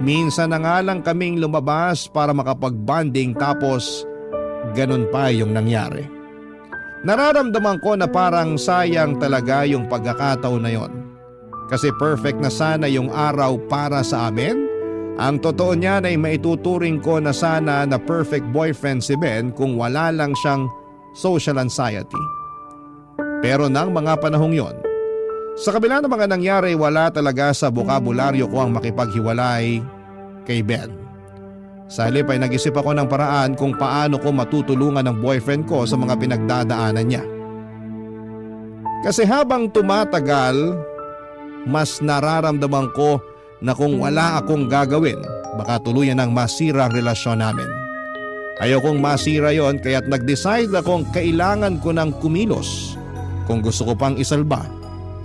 S1: Minsan na nga lang kaming lumabas para makapag-bonding tapos ganun pa yung nangyari. Nararamdaman ko na parang sayang talaga yung pagkakataon na yon. Kasi perfect na sana yung araw para sa amin. Ang totoo niyan ay maituturing ko na sana na perfect boyfriend si Ben kung wala lang siyang social anxiety. Pero nang mga panahong yon, sa kabila ng mga nangyari, wala talaga sa bokabularyo ko ang makipaghiwalay kay Ben. Sa halip ay nag-isip ako ng paraan kung paano ko matutulungan ang boyfriend ko sa mga pinagdadaanan niya. Kasi habang tumatagal, mas nararamdaman ko na kung wala akong gagawin, baka tuluyan ang masira ang relasyon namin. Ayokong masira yon kaya't nag-decide akong kailangan ko ng kumilos kung gusto ko pang isalba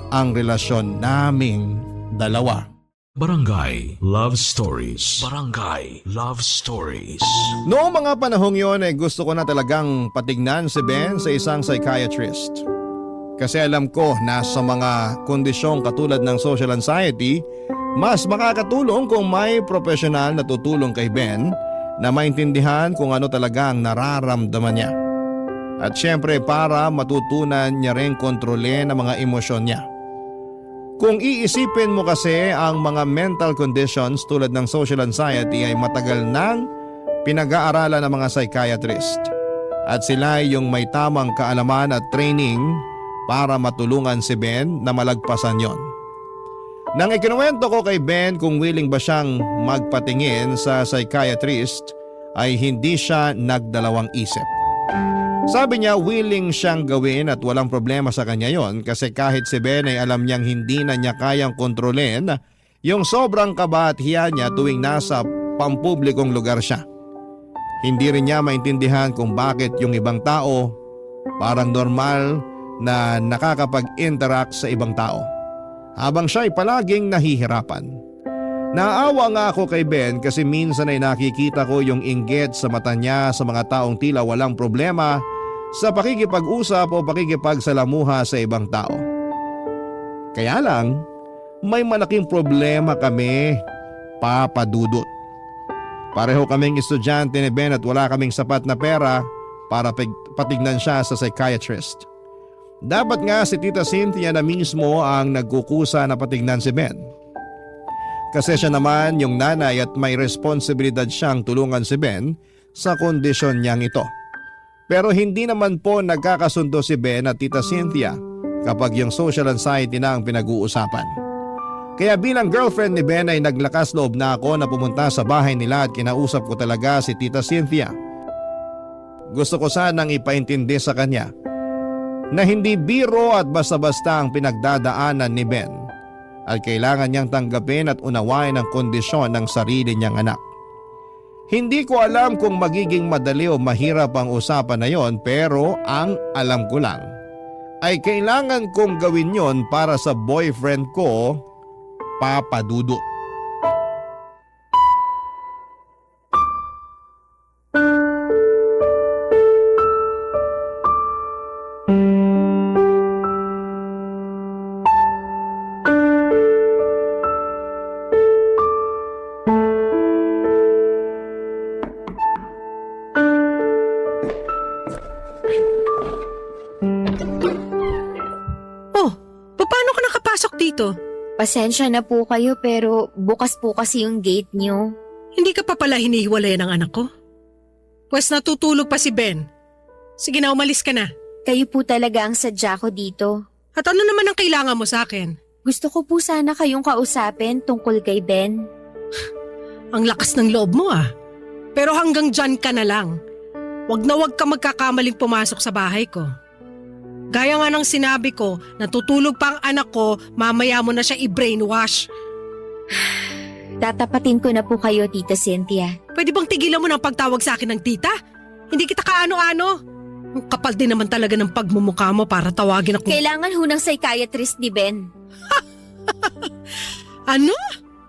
S1: ang relasyon naming dalawa.
S4: Barangay Love Stories. Barangay Love Stories.
S1: Noong mga panahong yon ay gusto ko na talagang patignan si Ben sa isang psychiatrist. Kasi alam ko na sa mga kondisyong katulad ng social anxiety, mas makakatulong kung may profesional na tutulong kay Ben na maintindihan kung ano talaga ang nararamdaman niya. At syempre para matutunan niya rin kontrolin ang mga emosyon niya. Kung iisipin mo kasi ang mga mental conditions tulad ng social anxiety ay matagal nang pinag-aaralan ng mga psychiatrist. At sila ay yung may tamang kaalaman at training para matulungan si Ben na malagpasan yon. Nang ikinuwento ko kay Ben kung willing ba siyang magpatingin sa psychiatrist ay hindi siya nagdalawang isip. Sabi niya willing siyang gawin at walang problema sa kanya yon kasi kahit si Ben ay alam niyang hindi na niya kayang kontrolin yung sobrang kaba at hiya niya tuwing nasa pampublikong lugar siya. Hindi rin niya maintindihan kung bakit yung ibang tao parang normal na nakakapag-interact sa ibang tao habang siya ay palaging nahihirapan. Naawa nga ako kay Ben kasi minsan ay nakikita ko yung inggit sa mata niya sa mga taong tila walang problema sa pakikipag-usap o pakikipagsalamuha sa ibang tao. Kaya lang, may malaking problema kami, Papa Dudut. Pareho kaming estudyante ni Ben at wala kaming sapat na pera para patignan siya sa psychiatrist. Dapat nga si Tita Cynthia na mismo ang nagkukusa na patignan si Ben. Kasi siya naman yung nanay at may responsibilidad siyang tulungan si Ben sa kondisyon niyang ito. Pero hindi naman po nagkakasundo si Ben at Tita Cynthia kapag yung social anxiety na ang pinag-uusapan. Kaya bilang girlfriend ni Ben ay naglakas loob na ako na pumunta sa bahay nila at kinausap ko talaga si Tita Cynthia. Gusto ko sanang ipaintindi sa kanya na hindi biro at basta-basta ang pinagdadaanan ni Ben at kailangan niyang tanggapin at unawain ang kondisyon ng sarili niyang anak. Hindi ko alam kung magiging madali o mahirap ang usapan na yon pero ang alam ko lang ay kailangan kong gawin yon para sa boyfriend ko, Papa Dudut.
S5: dito.
S2: Pasensya na po kayo pero bukas po kasi yung gate niyo.
S5: Hindi ka pa pala hinihiwalayan ng anak ko? Pwes natutulog pa si Ben. Sige na, umalis ka na.
S2: Kayo po talaga ang sadya ko dito.
S5: At ano naman ang kailangan mo sa akin?
S2: Gusto ko po sana kayong kausapin tungkol kay Ben.
S5: Ang lakas ng loob mo ah. Pero hanggang dyan ka na lang. Wag na wag ka magkakamaling pumasok sa bahay ko. Gaya nga ng sinabi ko, natutulog pa ang anak ko, mamaya mo na siya i-brainwash.
S2: Tatapatin ko na po kayo, Tita Cynthia.
S5: Pwede bang tigilan mo ng pagtawag sa akin ng tita? Hindi kita kaano-ano. Ang kapal din naman talaga ng pagmumukha mo para tawagin ako.
S2: Kailangan ho ng psychiatrist ni Ben.
S5: Ano?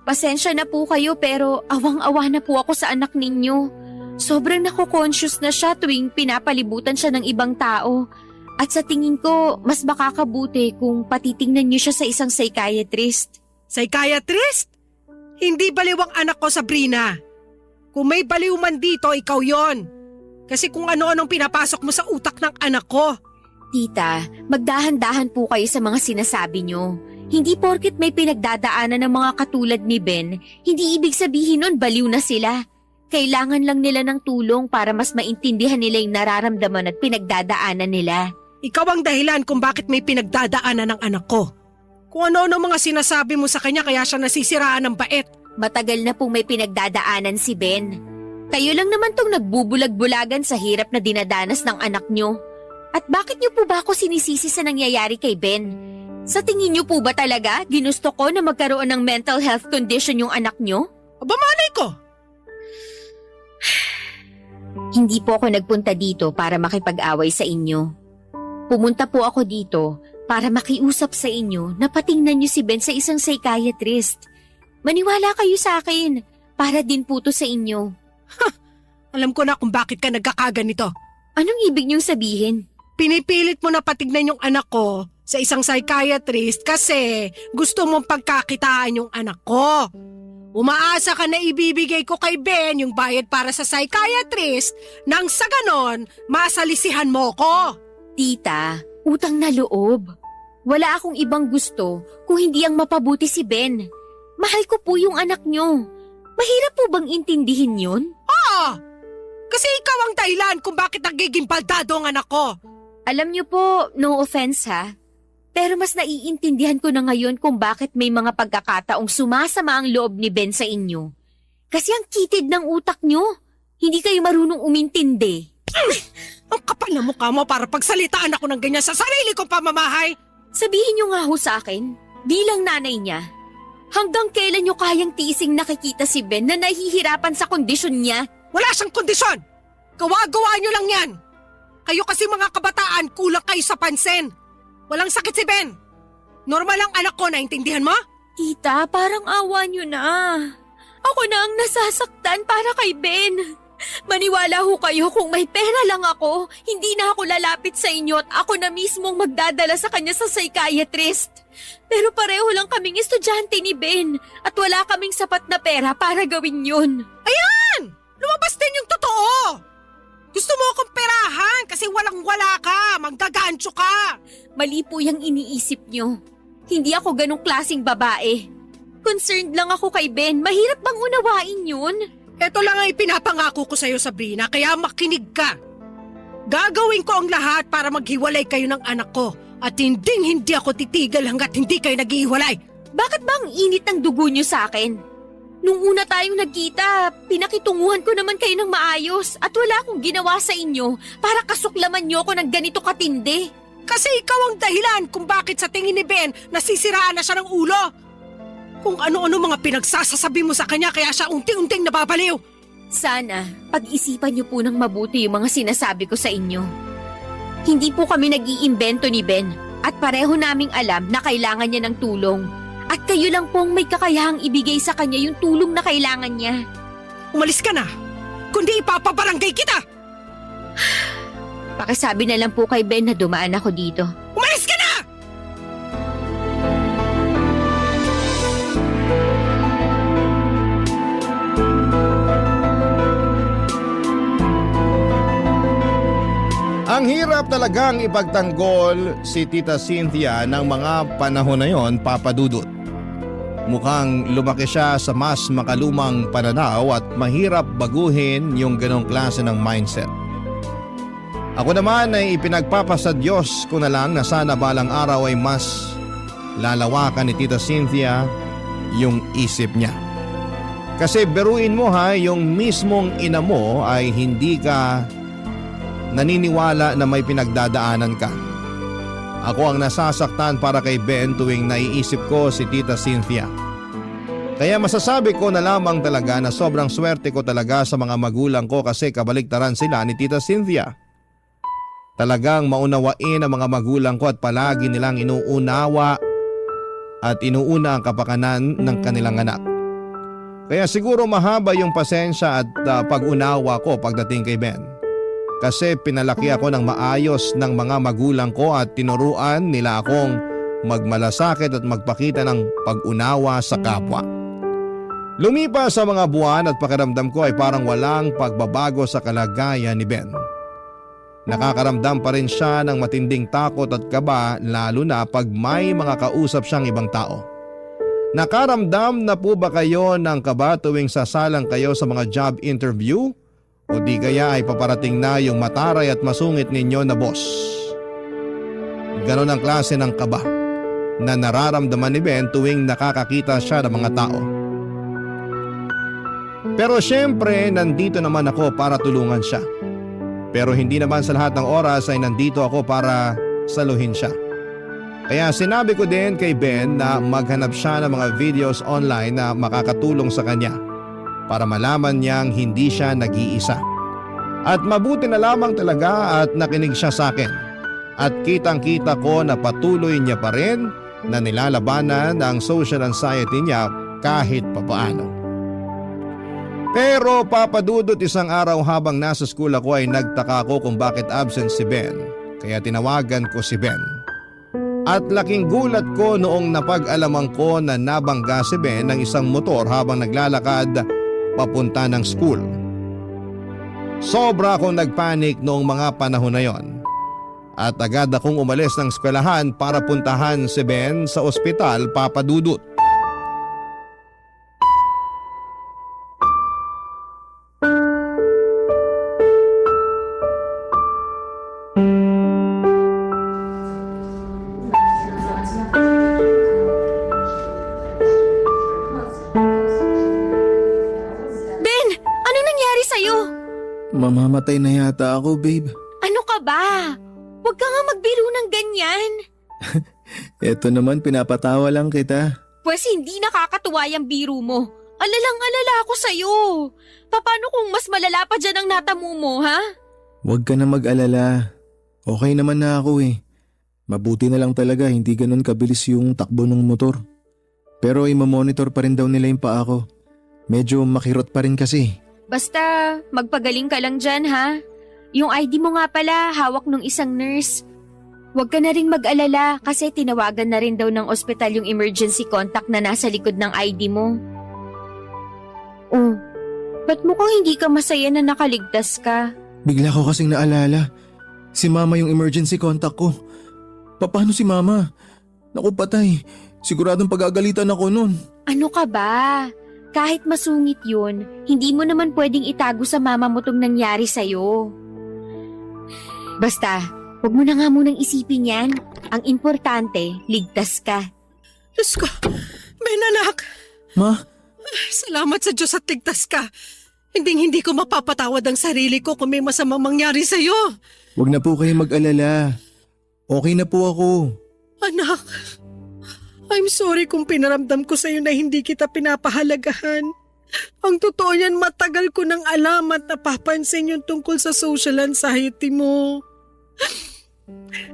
S2: Pasensya na po kayo pero awang-awa na po ako sa anak ninyo. Sobrang nako-conscious na siya tuwing pinapalibutan siya ng ibang tao. At sa tingin ko, mas makakabuti kung patitingnan niyo siya sa isang psychiatrist.
S5: Psychiatrist? Hindi baliw ang anak ko, Sabrina. Kung may baliw man dito, ikaw yon. Kasi kung ano-anong pinapasok mo sa utak ng anak ko.
S2: Tita, magdahan-dahan po kayo sa mga sinasabi niyo. Hindi porket may pinagdadaanan ng mga katulad ni Ben, hindi ibig sabihin nun baliw na sila. Kailangan lang nila ng tulong para mas maintindihan nila yung nararamdaman at pinagdadaanan nila.
S5: Ikaw ang dahilan kung bakit may pinagdadaanan ng anak ko. Kung ano-ano mga sinasabi mo sa kanya kaya siya nasisiraan ng bait.
S2: Matagal na pong may pinagdadaanan si Ben. Kayo lang naman tong nagbubulag-bulagan sa hirap na dinadanas ng anak nyo. At bakit nyo po ba ako sinisisi sa nangyayari kay Ben? Sa tingin nyo po ba talaga ginusto ko na magkaroon ng mental health condition yung anak nyo?
S5: Aba malay ko!
S2: Hindi po ako nagpunta dito para makipag-away sa inyo. Pumunta po ako dito para makiusap sa inyo na patingnan nyo si Ben sa isang psychiatrist. Maniwala kayo sa akin, para din po to sa inyo.
S5: Alam ko na kung bakit ka nagkakaganito.
S2: Anong ibig niyong sabihin?
S5: Pinipilit mo na patignan yung anak ko sa isang psychiatrist kasi gusto mong pagkakitaan yung anak ko. Umaasa ka na ibibigay ko kay Ben yung bayad para sa psychiatrist nang sa ganon, masalisihan mo ko.
S2: Tita, utang na loob. Wala akong ibang gusto kung hindi ang mapabuti si Ben. Mahal ko po yung anak niyo. Mahirap po bang intindihin yun?
S5: Kasi ikaw ang dahilan kung bakit nagiging baldado ang anak ko.
S2: Alam niyo po, no offense ha, pero mas naiintindihan ko na ngayon kung bakit may mga pagkakataong sumasama ang loob ni Ben sa inyo. Kasi ang kitid ng utak niyo, hindi kayo marunong umintindi.
S5: Ang kapal na mukha mo para pagsalitaan ako ng ganyan sa sarili kong pamamahay.
S2: Sabihin niyo nga ho sa akin, bilang nanay niya, hanggang kailan niyo kayang tiising nakikita si Ben na nahihirapan sa kondisyon niya?
S5: Wala siyang kondisyon. Gawa-gawa niyo lang yan. Kayo kasi mga kabataan, kulang kayo sa pansin. Walang sakit si Ben. Normal ang anak ko, naintindihan mo?
S2: Tita, parang awa niyo na. Ako na ang nasasaktan para kay Ben. Maniwala ho kayo kung may pera lang ako, hindi na ako lalapit sa inyo at ako na mismong magdadala sa kanya sa psychiatrist. Pero pareho lang kaming estudyante ni Ben at wala kaming sapat na pera para gawin yun.
S5: Ayan! Lumabas din yung totoo! Gusto mo akong perahan kasi walang-wala ka, manggagancho ka.
S2: Mali po yung iniisip nyo. Hindi ako ganong klaseng babae. Concerned lang ako kay Ben, mahirap bang unawain yun?
S5: Ito lang ang ipinapangako ko sa'yo, Sabrina, kaya makinig ka. Gagawin ko ang lahat para maghiwalay kayo ng anak ko at hindi ako titigil hanggat hindi kayo naghihiwalay.
S2: Bakit ba ang init ng dugo nyo sa akin? Nung una tayong nagkita, pinakitunguhan ko naman kayo ng maayos at wala akong ginawa sa inyo para kasuklaman nyo ako ng ganito katindi.
S5: Kasi ikaw ang dahilan kung bakit sa tingin ni Ben nasisiraan na siya ng ulo. Kung ano-ano mga pinagsasasabi mo sa kanya kaya siya unti-unting nababaliw.
S2: Sana, pag-isipan niyo po ng mabuti yung mga sinasabi ko sa inyo. Hindi po kami nag-iimbento ni Ben at pareho naming alam na kailangan niya ng tulong. At kayo lang pong may kakayahang ibigay sa kanya yung tulong na kailangan niya.
S5: Umalis ka na, kundi ipapabarangay kita!
S2: Pakisabi na lang po kay Ben na dumaan ako dito.
S5: Umalis ka na!
S1: Ang hirap Mahirap talagang ipagtanggol si Tita Cynthia ng mga panahon na yon, Papa Dudut. Mukhang lumaki siya sa mas makalumang pananaw at mahirap baguhin yung ganong klase ng mindset. Ako naman ay ipinagpapasa Diyos ko na lang na sana balang araw ay mas lalawakan ni Tita Cynthia yung isip niya. Kasi beruin mo ha, yung mismong ina mo ay hindi ka naniniwala na may pinagdadaanan ka. Ako ang nasasaktan para kay Ben tuwing naiisip ko si Tita Cynthia. Kaya masasabi ko na lamang talaga na sobrang swerte ko talaga sa mga magulang ko kasi kabaliktaran sila ni Tita Cynthia. Talagang maunawain ang mga magulang ko at palagi nilang inuunawa at inuuna ang kapakanan ng kanilang anak. Kaya siguro mahaba yung pasensya at pag-unawa ko pagdating kay Ben. Kasi pinalaki ako ng maayos ng mga magulang ko at tinuruan nila akong magmalasakit at magpakita ng pag-unawa sa kapwa. Lumipas sa mga buwan at pakiramdam ko ay parang walang pagbabago sa kalagayan ni Ben. Nakakaramdam pa rin siya ng matinding takot at kaba lalo na pag may mga kausap siyang ibang tao. Nakaramdam na po ba kayo ng kaba tuwing sasalang kayo sa mga job interview? O di kaya ay paparating na yung mataray at masungit ninyo na boss? Ganon ang klase ng kaba na nararamdaman ni Ben tuwing nakakakita siya ng mga tao. Pero syempre nandito naman ako para tulungan siya. Pero hindi naman sa lahat ng oras ay nandito ako para saluhin siya. Kaya sinabi ko din kay Ben na maghanap siya ng mga videos online na makakatulong sa kanya para malaman niyang hindi siya nag-iisa. At mabuti na lamang talaga at nakinig siya sa akin. At kitang-kita ko na patuloy niya pa rin na nilalabanan ang social anxiety niya kahit papaano. Pero papadudot isang araw habang nasa school ako ay nagtaka ko kung bakit absent si Ben. Kaya tinawagan ko si Ben. At laking gulat ko noong napag-alaman ko na nabangga si Ben ng isang motor habang naglalakad papunta ng school. Sobra akong nagpanik noong mga panahon na yon. At agad akong umalis ng eskwelahan para puntahan si Ben sa ospital, Papa Dudut.
S3: Mamamatay na yata ako, babe.
S2: Ano ka ba? Huwag ka nga magbiro ng ganyan.
S3: Eto naman, pinapatawa lang kita.
S2: Pwes hindi nakakatuwa yung biro mo. Alalang-alala ako sa'yo. Paano kung mas malala pa dyan ang natamu mo, ha?
S3: Huwag ka na mag-alala. Okay naman na ako eh. Mabuti na lang talaga hindi ganun kabilis yung takbo ng motor. Pero imamonitor pa rin daw nila yung paa ko. Medyo makirot pa rin kasi.
S2: Basta magpagaling ka lang dyan, ha? Yung ID mo nga pala, hawak nung isang nurse. Huwag ka na rin mag-alala kasi tinawagan na rin daw ng ospital yung emergency contact na nasa likod ng ID mo. Oh, ba't mukhang hindi ka masaya na nakaligtas ka?
S3: Bigla ko kasing naalala. Si Mama yung emergency contact ko. Paano si Mama? Naku patay, siguradong pagagalitan ako nun.
S2: Ano ka ba? Kahit masungit yun, hindi mo naman pwedeng itago sa mama mo tong nangyari sa'yo. Basta, huwag mo na nga munang isipin yan. Ang importante, ligtas ka.
S5: Diyos ko, Ben anak.
S3: Ma?
S5: Salamat sa Diyos at ligtas ka. Hindi ko mapapatawad ang sarili ko kung may masamang mangyari sa'yo.
S3: Huwag na po kayo mag-alala. Okay na po ako.
S5: Anak, I'm sorry kung pinaramdam ko sa'yo na hindi kita pinapahalagahan. Ang totoo yan, matagal ko nang alam at napapansin yung tungkol sa social anxiety mo.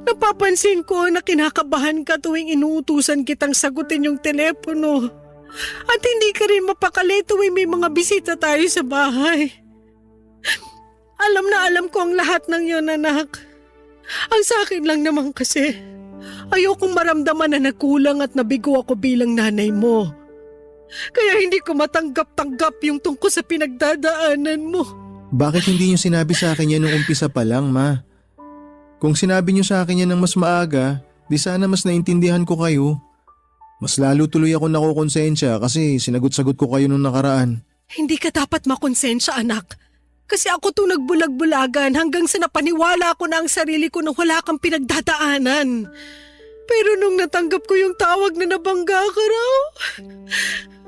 S5: Napapansin ko na kinakabahan ka tuwing inuutusan kitang sagutin yung telepono. At hindi ka rin mapakali tuwing may mga bisita tayo sa bahay. Alam na alam ko ang lahat ng yun, anak. Ang sa akin lang naman kasi, ayokong maramdaman na nagkulang at nabigo ako bilang nanay mo. Kaya hindi ko matanggap-tanggap yung tungkol sa pinagdadaanan mo.
S3: Bakit hindi niyo sinabi sa akin yan nung umpisa pa lang, Ma? Kung sinabi niyo sa akin yan ng mas maaga, di sana mas naintindihan ko kayo. Mas lalo tuloy ako nakukonsensya kasi sinagot-sagot ko kayo nung nakaraan.
S5: Hindi ka dapat makonsensya, anak. Kasi ako to nagbulag-bulagan hanggang sa napaniwala ko na ang sarili ko na wala kang pinagdadaanan. Pero nung natanggap ko yung tawag na nabangga ka raw,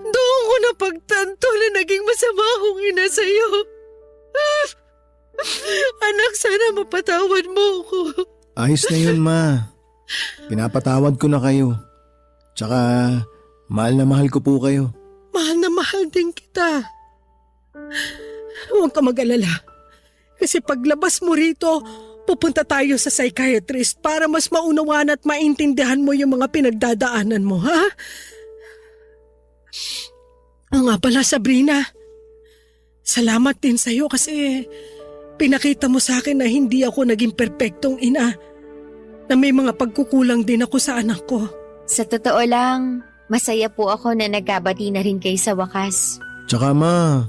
S5: doon ko napagtanto na naging masama akong ina sa'yo. Anak, sana mapatawad mo ako.
S3: Ayos na yun, ma. Pinapatawad ko na kayo. Tsaka, mahal na mahal ko po kayo.
S5: Mahal na mahal din kita. Huwag ka mag-alala. Kasi paglabas mo rito, pupunta tayo sa psychiatrist para mas maunawan at maintindihan mo yung mga pinagdadaanan mo, ha? Oo nga pala, Sabrina. Salamat din sa'yo kasi pinakita mo sa akin na hindi ako naging perpektong ina. Na may mga pagkukulang din ako sa anak ko.
S2: Sa totoo lang, masaya po ako na nagkabati na rin kayo sa wakas.
S3: Tsaka, ma,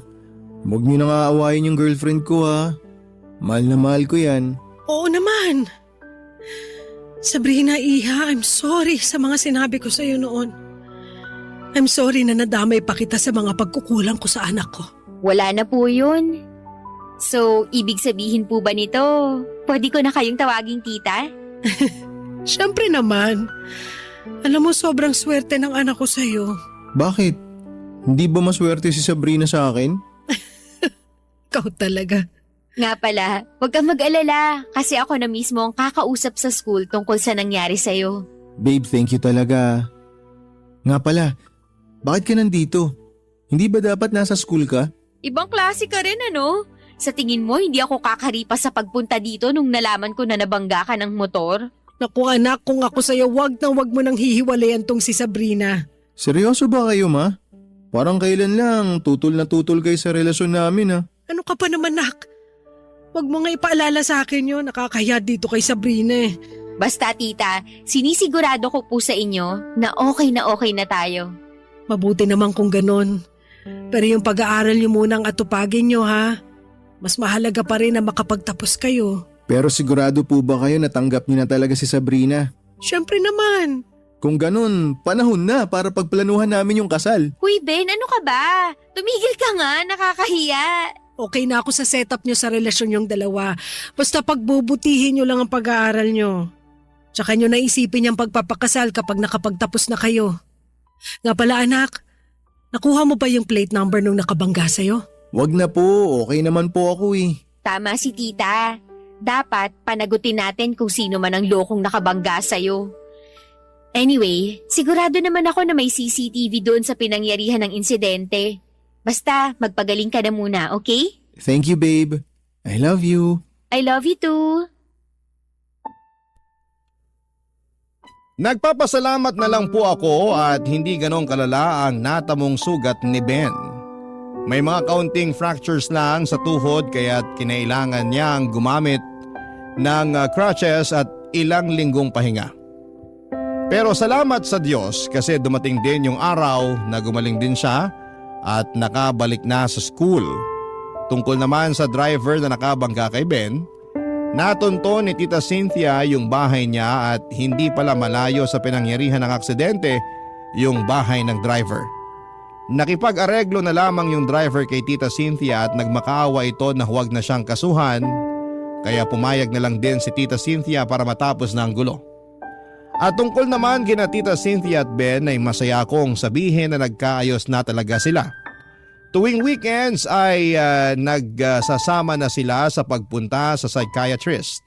S3: huwag niyo nang aawayin yung girlfriend ko, ha. Mahal na mahal ko yan.
S5: Oo naman. Sabrina, Iha, I'm sorry sa mga sinabi ko sa'yo noon. I'm sorry na nadamay pa kita sa mga pagkukulang ko sa anak ko.
S2: Wala na po yun. So, ibig sabihin po ba nito, pwede ko na kayong tawaging tita?
S5: Siyempre naman. Alam mo, sobrang swerte ng anak ko sa'yo.
S3: Bakit? Hindi ba maswerte si Sabrina sa akin?
S5: Ikaw talaga.
S2: Nga pala, huwag kang mag-alala kasi ako na mismo ang kakausap sa school tungkol sa nangyari sa'yo.
S3: Babe, thank you talaga. Nga pala, bakit ka nandito? Hindi ba dapat nasa school ka?
S2: Ibang klase ka rin ano? Sa tingin mo, hindi ako kakaripas sa pagpunta dito nung nalaman ko na nabangga ka ng motor?
S5: Naku anak, kung ako sa'yo, wag mo nang hihiwalayan tong si Sabrina.
S3: Seryoso ba kayo, ma? Parang kailan lang, tutol na tutol kayo sa relasyon namin, ha?
S5: Ano ka pa naman, nak? Wag mo nga ipaalala sa akin yun, nakakahiya dito kay Sabrina eh.
S2: Basta tita, sinisigurado ko po sa inyo na okay na tayo.
S5: Mabuti naman kung ganon. Pero yung pag-aaral niyo munang atupagin niyo, ha? Mas mahalaga pa rin na makapagtapos kayo.
S3: Pero sigurado po ba kayo natanggap niyo na talaga si Sabrina?
S5: Siyempre naman.
S3: Kung ganun, panahon na para pagplanuhan namin yung kasal.
S2: Huy Ben, ano ka ba? Tumigil ka nga, nakakahiya.
S5: Okay na ako sa setup niyo sa relasyon yung dalawa. Basta pagbubutihin niyo lang ang pag-aaral niyo. Tsaka niyo naisipin yung pagpapakasal kapag nakapagtapos na kayo. Nga pala anak, nakuha mo ba yung plate number nung nakabangga sa'yo?
S3: Wag na po, okay naman po ako eh.
S2: Tama si tita. Dapat panagutin natin kung sino man ang lokong nakabangga sa'yo. Anyway, sigurado naman ako na may CCTV doon sa pinangyarihan ng insidente. Basta magpagaling ka na muna, okay?
S3: Thank you, babe. I love you.
S2: I love you too.
S1: Nagpapasalamat na lang po ako at hindi ganong kalala ang natamong sugat ni Ben. May mga kaunting fractures lang sa tuhod kaya't kinailangan niyang gumamit ng crutches at ilang linggong pahinga. Pero salamat sa Diyos kasi dumating din yung araw na gumaling din siya at nakabalik na sa school. Tungkol naman sa driver na nakabangga kay Ben, natunto ni Tita Cynthia yung bahay niya at hindi pala malayo sa pinangyarihan ng aksidente yung bahay ng driver. Nakipag-areglo na lamang yung driver kay Tita Cynthia at nagmakaawa ito na huwag na siyang kasuhan, kaya pumayag na lang din si Tita Cynthia para matapos na ang gulo. At tungkol naman kina Tita Cynthia at Ben ay masaya akong sabihin na nagkaayos na talaga sila. Tuwing weekends ay nagsasama na sila sa pagpunta sa psychiatrist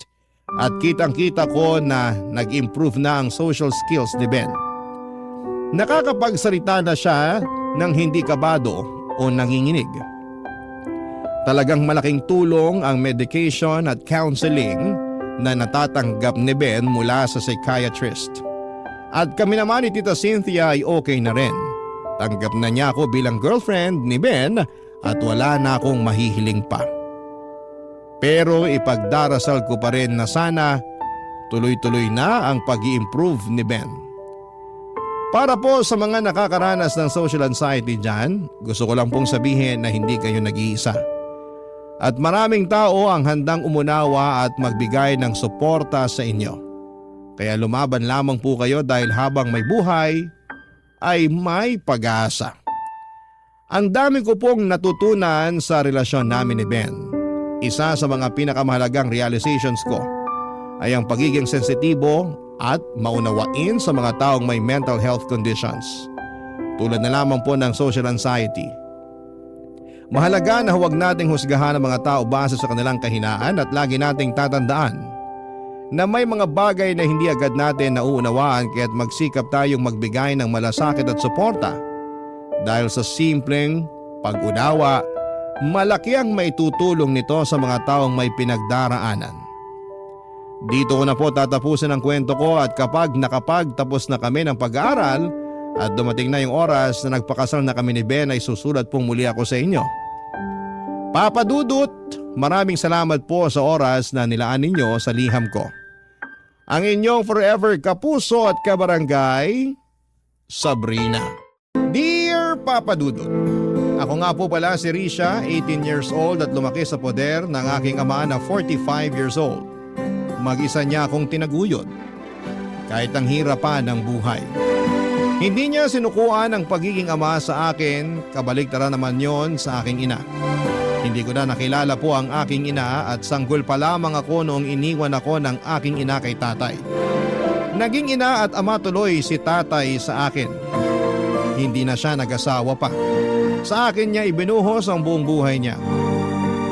S1: at kitang-kita ko na nag-improve na ang social skills ni Ben. Nakakapagsalita na siya ng hindi kabado o nanginginig. Talagang malaking tulong ang medication at counseling na natatanggap ni Ben mula sa psychiatrist. At kami naman ni Tita Cynthia ay okay na rin. Tanggap na niya ako bilang girlfriend ni Ben at wala na akong mahihiling pa. Pero ipagdarasal ko pa rin na sana tuloy-tuloy na ang pag-i-improve ni Ben. Para po sa mga nakakaranas ng social anxiety dyan, gusto ko lang pong sabihin na hindi kayo nag-iisa. At maraming tao ang handang umunawa at magbigay ng suporta sa inyo. Kaya lumaban lamang po kayo dahil habang may buhay ay may pag-asa. Ang dami ko pong natutunan sa relasyon namin ni Ben. Isa sa mga pinakamahalagang realizations ko ay ang pagiging sensitibo at maunawain sa mga taong may mental health conditions. Tulad na lamang po ng social anxiety. Mahalaga na huwag nating husgahan ang mga tao base sa kanilang kahinaan at lagi nating tatandaan na may mga bagay na hindi agad natin nauunawaan kaya't magsikap tayong magbigay ng malasakit at suporta. Dahil sa simpleng pag-unawa, malaki ang maitutulong nito sa mga taong may pinagdaraanan. Dito ko na po tatapusin ang kwento ko at kapag nakapagtapos na kami ng pag-aaral at dumating na yung oras na nagpakasal na kami ni Ben ay susulat pong muli ako sa inyo. Papa Dudut, maraming salamat po sa oras na nilaan ninyo sa liham ko. Ang inyong forever kapuso at kabarangay, Sabrina. Dear Papa Dudut, ako nga po pala si Risha, 18 years old at lumaki sa poder ng aking ama na 45 years old. Mag-isa niya akong tinaguyod, kahit ang hirapan ng buhay. Hindi niya sinukuan ang pagiging ama sa akin, kabaligtaran naman yon sa aking ina. Hindi ko na nakilala po ang aking ina at sanggol pa lamang ako noong iniwan ako ng aking ina kay tatay. Naging ina at ama tuloy si tatay sa akin. Hindi na siya nag-asawa pa. Sa akin niya ibinuhos ang buong buhay niya.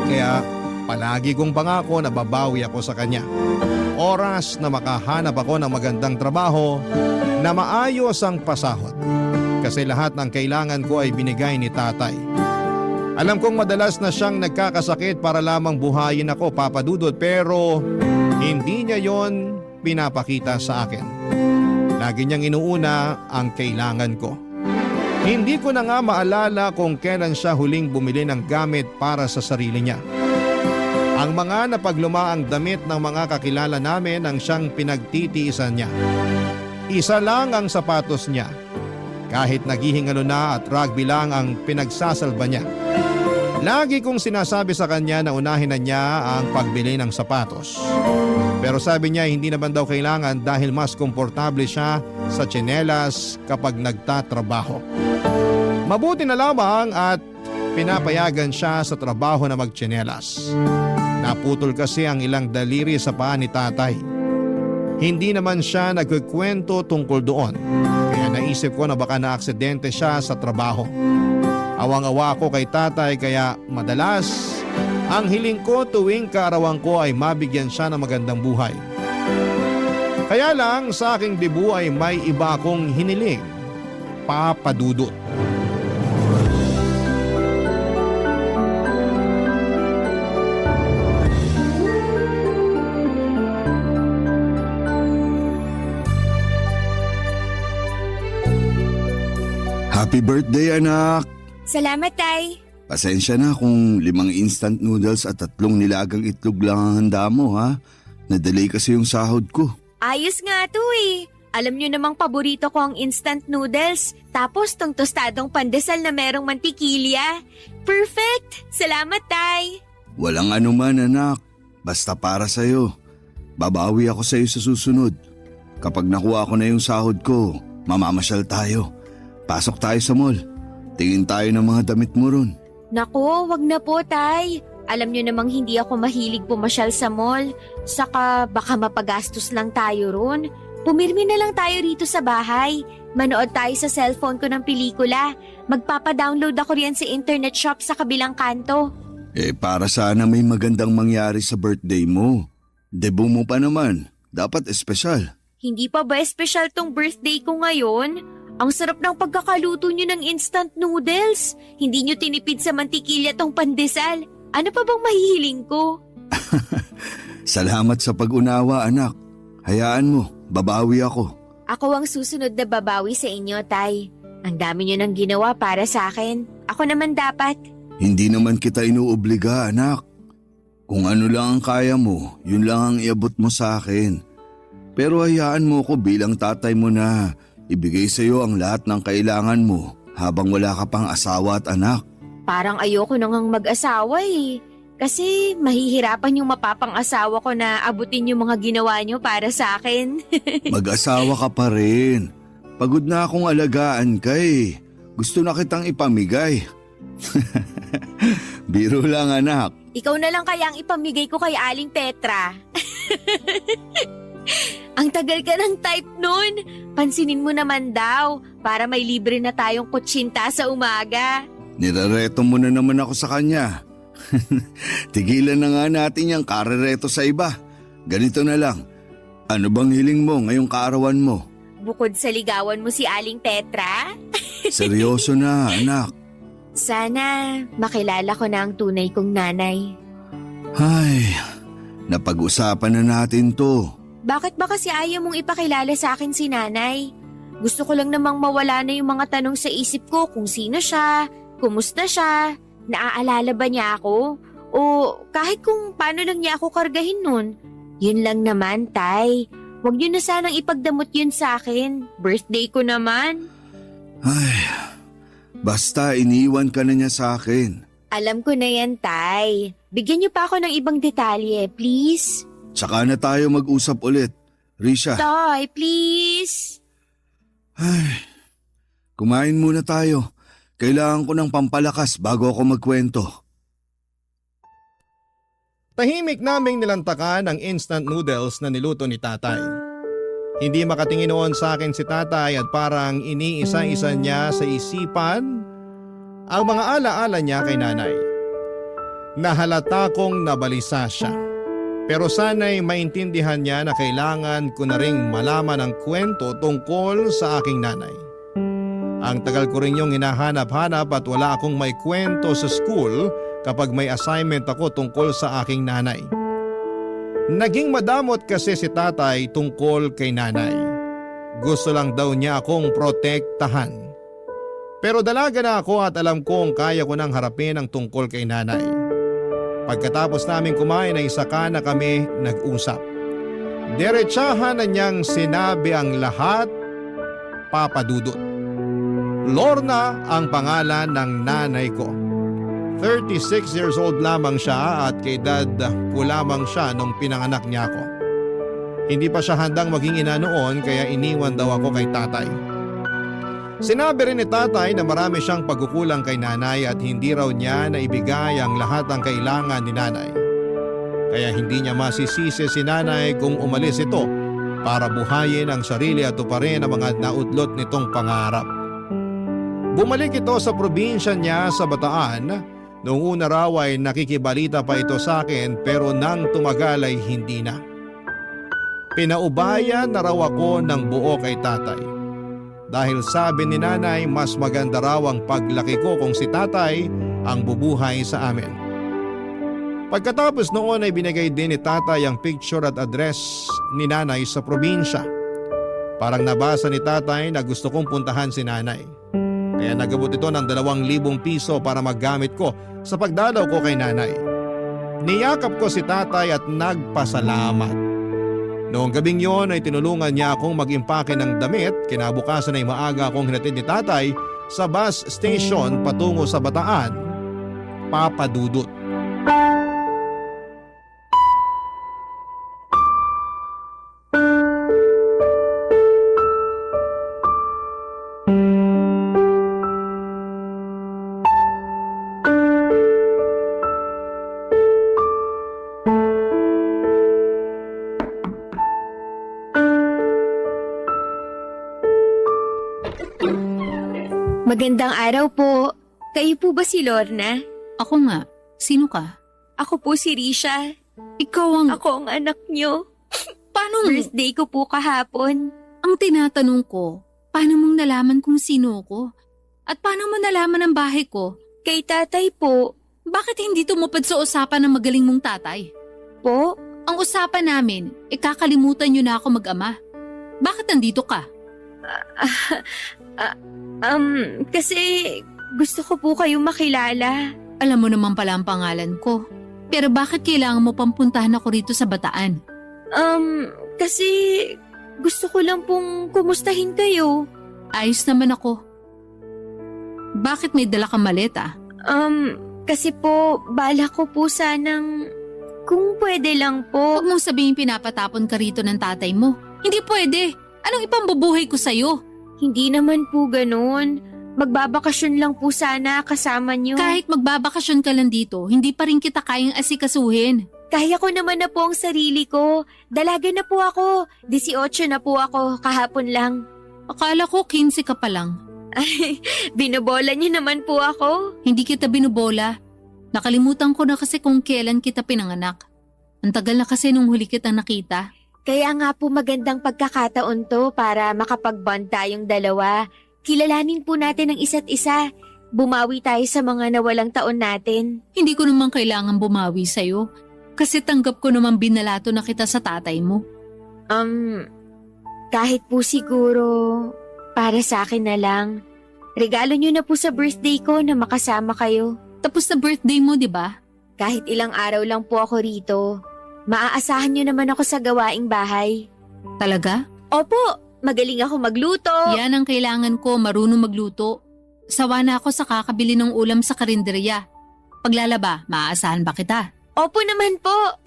S1: Kaya palagi kong pangako na babawi ako sa kanya. Oras na makahanap ako ng magandang trabaho na maayos ang pasahod. Kasi lahat ng kailangan ko ay binigay ni tatay. Alam kong madalas na siyang nagkakasakit para lamang buhayin ako, Papa Dudut, pero hindi niya yon pinapakita sa akin. Lagi niyang inuuna ang kailangan ko. Hindi ko na nga maalala kung kailan siya huling bumili ng gamit para sa sarili niya. Ang mga napaglumaang damit ng mga kakilala namin ang siyang pinagtitiisan niya. Isa lang ang sapatos niya. Kahit naghihingalo na at rugby lang ang pinagsasalba niya. Lagi kong sinasabi sa kanya na unahin na niya ang pagbili ng sapatos. Pero sabi niya hindi naman daw kailangan dahil mas komportable siya sa tsinelas kapag nagtatrabaho. Mabuti na lamang at pinapayagan siya sa trabaho na magtsinelas. Naputol kasi ang ilang daliri sa paa ni tatay. Hindi naman siya nagkukwento tungkol doon. Kaya naisip ko na baka naaksidente siya sa trabaho. Awang-awa ako kay tatay kaya madalas ang hiling ko tuwing kaarawan ko ay mabigyan siya ng magandang buhay. Kaya lang sa aking debu ay may iba akong hiniling, Papa Dudut.
S6: Happy birthday, anak!
S2: Salamat, Tay.
S6: Pasensya na kung 5 instant noodles at 3 nilagang itlog lang ang handa mo, ha? Na-delay kasi yung sahod ko.
S2: Ayos nga to eh. Alam nyo namang paborito ko ang instant noodles. Tapos tong tostadong pandesal na merong mantikilya. Perfect! Salamat, Tay.
S6: Walang anuman, anak. Basta para sa'yo. Babawi ako sa'yo sa susunod. Kapag nakuha ko na yung sahod ko, mamamasyal tayo. Pasok tayo sa mall. Tingin tayo ng mga damit mo ron.
S2: Nako, wag na po, Tay. Alam nyo namang hindi ako mahilig pumasyal sa mall. Saka baka mapagastos lang tayo ron. Pumirmi na lang tayo rito sa bahay. Manood tayo sa cellphone ko ng pelikula. Magpapadownload ako riyan sa internet shop sa kabilang kanto.
S6: Para sana may magandang mangyari sa birthday mo. Debut mo pa naman. Dapat espesyal.
S2: Hindi pa ba espesyal tong birthday ko ngayon? Ang sarap ng pagkakaluto nyo ng instant noodles. Hindi nyo tinipid sa mantikilya tong pandesal. Ano pa bang mahihiling ko?
S6: Salamat sa pag-unawa, anak. Hayaan mo, babawi ako.
S2: Ako ang susunod na babawi sa inyo, Tay. Ang dami nyo nang ginawa para sa akin. Ako naman dapat.
S6: Hindi naman kita inuobliga, anak. Kung ano lang ang kaya mo, yun lang ang iabot mo sa akin. Pero hayaan mo ko bilang tatay mo na ibigay sa iyo ang lahat ng kailangan mo habang wala ka pang asawa at anak.
S2: Parang ayoko nang mag-asawa eh. Kasi mahihirapan yung mapapang-asawa ko na abutin yung mga ginawa nyo para sa akin.
S6: Mag-asawa ka pa rin. Pagod na akong alagaan ka eh. Gusto na kitang ipamigay. Biro lang anak.
S2: Ikaw na lang kaya ang ipamigay ko kay Aling Petra. Ang tagal ka ng type nun. Pansinin mo naman daw para may libre na tayong kutsinta sa umaga.
S6: Nirareto mo na naman ako sa kanya. Tigilan na nga natin yung karereto sa iba. Ganito na lang. Ano bang hiling mo ngayong kaarawan mo?
S2: Bukod sa ligawan mo si Aling Petra,
S6: Seryoso na anak.
S2: sana makilala ko na ang tunay kong nanay.
S6: Ay, napag-usapan na natin to.
S2: Bakit ba kasi ayaw mong ipakilala sa akin si nanay? Gusto ko lang namang mawala na yung mga tanong sa isip ko kung sino siya, kumusta siya, naaalala ba niya ako? O kahit kung paano lang niya ako kargahin nun. Yun lang naman, Tay. Huwag niyo na sanang ipagdamot yun sa akin. Birthday ko naman.
S6: Ay, basta iniwan ka na niya sa akin.
S2: Alam ko na yan, Tay. Bigyan niyo pa ako ng ibang detalye, please.
S6: Tsaka na tayo mag-usap ulit. Risha,
S2: Tay, please.
S6: ay, kumain muna tayo. Kailangan ko ng pampalakas bago ako magkwento.
S1: Tahimik naming nilantakan ang instant noodles na niluto ni tatay. Hindi makatingin noon sa akin si tatay at parang iniisa-isa niya sa isipan ang mga alaala niya kay nanay. Nahalata kong nabalisa siya. Pero sana'y maintindihan niya na kailangan ko na ring malaman ang kwento tungkol sa aking nanay. Ang tagal ko rin yung hinahanap-hanap at wala akong may kwento sa school kapag may assignment ako tungkol sa aking nanay. Naging madamot kasi si tatay tungkol kay nanay. Gusto lang daw niya akong protektahan. Pero dalaga na ako at alam kong kaya ko nang harapin ang tungkol kay nanay. Pagkatapos namin kumain ay saka na kami nag-usap. Diretsahan na niyang sinabi ang lahat, Papa Dudut. Lorna ang pangalan ng nanay ko. 36 years old lamang siya at kay dad ko lamang siya nung pinanganak niya ako. Hindi pa siya handang maging ina noon kaya iniwan daw ako kay tatay. Sinabi rin ni tatay na marami siyang pagkukulang kay nanay at hindi raw niya naibigay ang lahat ng kailangan ni nanay. Kaya hindi niya masisisi si nanay kung umalis ito para buhayin ang sarili at tuparin ang mga nautlot nitong pangarap. Bumalik ito sa probinsya niya sa Bataan. Noong una raw ay nakikibalita pa ito sa akin pero nang tumagal ay hindi na. Pinaubayan na raw ako ng buo kay tatay. Dahil sabi ni nanay mas maganda raw ang paglaki ko kung si tatay ang bubuhay sa amin. Pagkatapos noon ay binigay din ni tatay ang picture at address ni nanay sa probinsya. Parang nabasa ni tatay na gusto kong puntahan si nanay. Kaya nagabot ito ng 2,000 piso para maggamit ko sa pagdalaw ko kay nanay. Niyakap ko si tatay at nagpasalamat. Noong gabing yon ay tinulungan niya akong mag-impake ng damit. Kinabukasan ay maaga akong hinatid ni tatay sa bus station patungo sa Bataan. Papa Dudut.
S2: Magandang araw po. Kayo po ba si Lorna?
S7: Ako nga. Sino ka?
S2: Ako po si Risha.
S7: Ikaw ang...
S2: Ako ang anak niyo.
S7: Paano?
S2: Birthday ko po kahapon.
S7: Ang tinatanong ko, paano mong nalaman kung sino ko? At paano mo nalaman ang bahay ko?
S2: Kay tatay po.
S7: Bakit hindi tumupad sa usapan ng magaling mong tatay?
S2: Po?
S7: Ang usapan namin, kakalimutan nyo na ako mag-ama. Bakit nandito ka?
S2: Kasi gusto ko po kayong makilala.
S7: Alam mo naman pala ang pangalan ko. Pero bakit kailangan mo pampuntahan ako rito sa Bataan?
S2: Kasi gusto ko lang pong kumustahin kayo.
S7: Ayos naman ako. Bakit may dala kang maleta?
S2: Kasi po, bala ko po sanang kung pwede lang po.
S7: Huwag mong sabihin pinapatapon ka rito ng tatay mo. Hindi pwede. Anong ipambubuhay ko sa'yo?
S2: Hindi naman po ganun. Magbabakasyon lang po sana kasama niyo.
S7: Kahit magbabakasyon ka lang dito, hindi pa rin kita kayang asikasuhin.
S2: Kaya ko naman na po ang sarili ko. Dalaga na po ako. 18 na po ako kahapon lang.
S7: Akala ko 15 ka pa lang.
S2: Ay, binobola niyo naman po ako.
S7: Hindi kita binubola. Nakalimutan ko na kasi kung kailan kita pinanganak. Ang tagal na kasi nung huli kita nakita.
S2: Kaya nga po magandang pagkakataon to para makapag-bond tayong dalawa. Kilalanin po natin ang isa't isa. Bumawi tayo sa mga nawalang taon natin.
S7: Hindi ko naman kailangan bumawi sa'yo. Kasi tanggap ko naman binalato na kita sa tatay mo.
S2: Kahit po siguro para sa akin na lang. Regalo niyo na po sa birthday ko na makasama kayo.
S7: Tapos na birthday mo, di ba?
S2: Kahit ilang araw lang po ako rito. Maaasahan niyo naman ako sa gawaing bahay.
S7: Talaga?
S2: Opo, magaling ako magluto.
S7: Yan ang kailangan ko, marunong magluto. Sawa na ako sa kakabili ng ulam sa karinderya. Paglalaba, maaasahan ba kita?
S2: Opo naman po.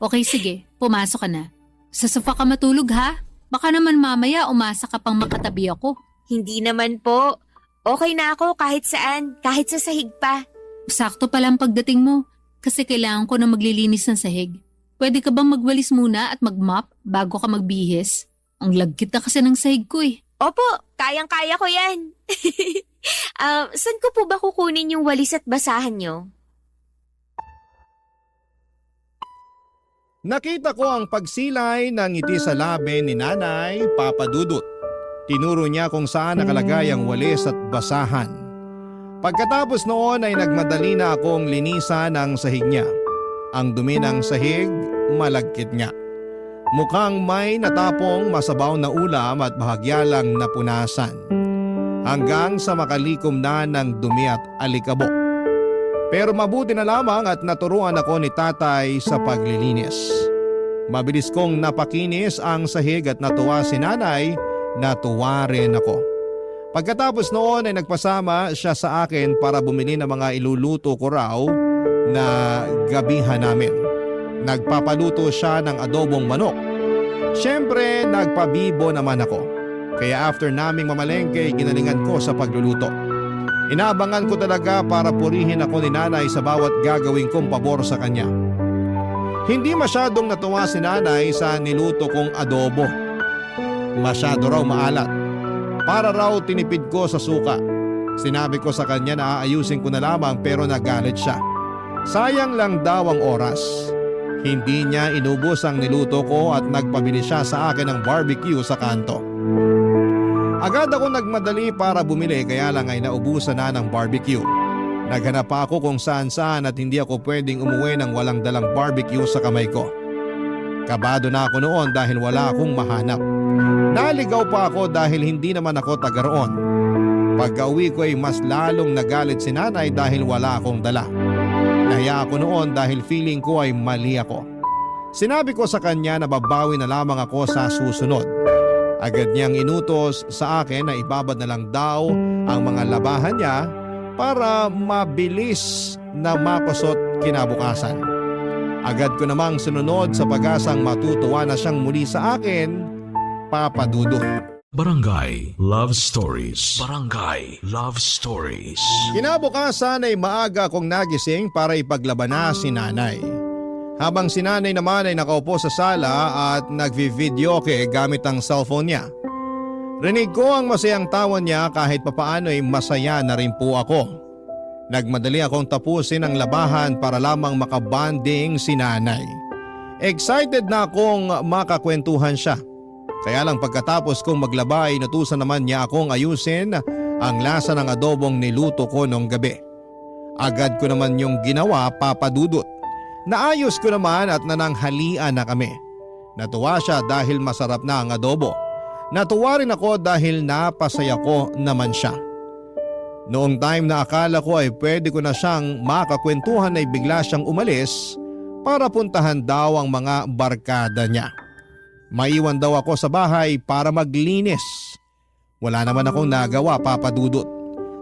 S7: Okay, sige. Pumasok ka na. Sa sofa ka matulog, ha? Baka naman mamaya umasa ka pang makatabi ako.
S2: Hindi naman po. Okay na ako kahit saan, kahit sa sahig pa.
S7: Sakto pa lang pagdating mo. Kasi kailangan ko na maglilinis ng sahig. Pwede ka bang magwalis muna at mag-mop bago ka magbihis? Ang lagkit na kasi ng sahig ko eh.
S2: Opo, kayang-kaya ko yan. Saan ko po ba kukunin yung walis at basahan nyo?
S1: Nakita ko ang pagsilay ng ngiti sa labi ni Nanay Papa Dudut. Tinuro niya kung saan nakalagay ang walis at basahan. Pagkatapos noon ay nagmadali na akong linisan ang sahig niya. Ang dumi ng sahig, malagkit nga. Mukhang may natapong masabaw na ulam at bahagya lang napunasan. Hanggang sa makalikom na ng dumi at alikabok. Pero mabuti na lamang at naturuan ako ni tatay sa paglilinis. Mabilis kong napakinis ang sahig at natuwa si nanay, natuwa rin ako. Pagkatapos noon ay nagpasama siya sa akin para bumili ng mga iluluto ko raw na gabihan namin. Nagpapaluto siya ng adobong manok. Siyempre nagpabibo naman ako. Kaya after naming mamalengke, ginalingan ko sa pagluluto. Inaabangan ko talaga para purihin ako ni nanay sa bawat gagawin kong pabor sa kanya. Hindi masyadong natuwa si nanay sa niluto kong adobo. Masyado raw maalat. Para raw tinipid ko sa suka. Sinabi ko sa kanya na aayusin ko na lamang pero nagalit siya. Sayang lang daw ang oras. Hindi niya inubos ang niluto ko at nagpabili siya sa akin ng barbecue sa kanto. Agad ako nagmadali para bumili kaya lang ay naubusan na ng barbecue. Naghanap pa ako kung saan-saan at hindi ako pwedeng umuwi ng walang dalang barbecue sa kamay ko. Kabado na ako noon dahil wala akong mahanap. Naligaw pa ako dahil hindi naman ako taga roon. Pagka-uwi ko ay mas lalong nagalit si nanay dahil wala akong dala. Nahiya ako noon dahil feeling ko ay mali ako. Sinabi ko sa kanya na babawi na lamang ako sa susunod. Agad niyang inutos sa akin na ibabad na lang daw ang mga labahan niya para mabilis na makusot kinabukasan. Agad ko namang sununod sa pag-asang matutuwa na siyang muli sa akin, Papa Dudut.
S4: Barangay Love Stories. Barangay Love Stories.
S1: Kinabukasan ay maaga akong nagising para ipaglaban na si nanay. Habang si nanay naman ay nakaupo sa sala at nagvi-videoke gamit ang cellphone niya. Rinig ko ang masayang tawa niya kahit papaano ay masaya na rin po ako. Nagmadali akong tapusin ang labahan para lamang makabanding si nanay. Excited na akong makakwentuhan siya. Kaya lang pagkatapos kong maglaba ay natusan naman niya akong ayusin ang lasa ng adobong niluto ko noong gabi. Agad ko naman yung ginawa, Papa Dudut. Naayos ko naman at nananghalian na kami. Natuwa siya dahil masarap na ang adobo. Natuwa rin ako dahil napasaya ko naman siya. Noong time na akala ko ay pwede ko na siyang makakwentuhan ay bigla siyang umalis para puntahan daw ang mga barkada niya. Maiwan daw ako sa bahay para maglinis. Wala naman akong nagawa, Papa Dudut.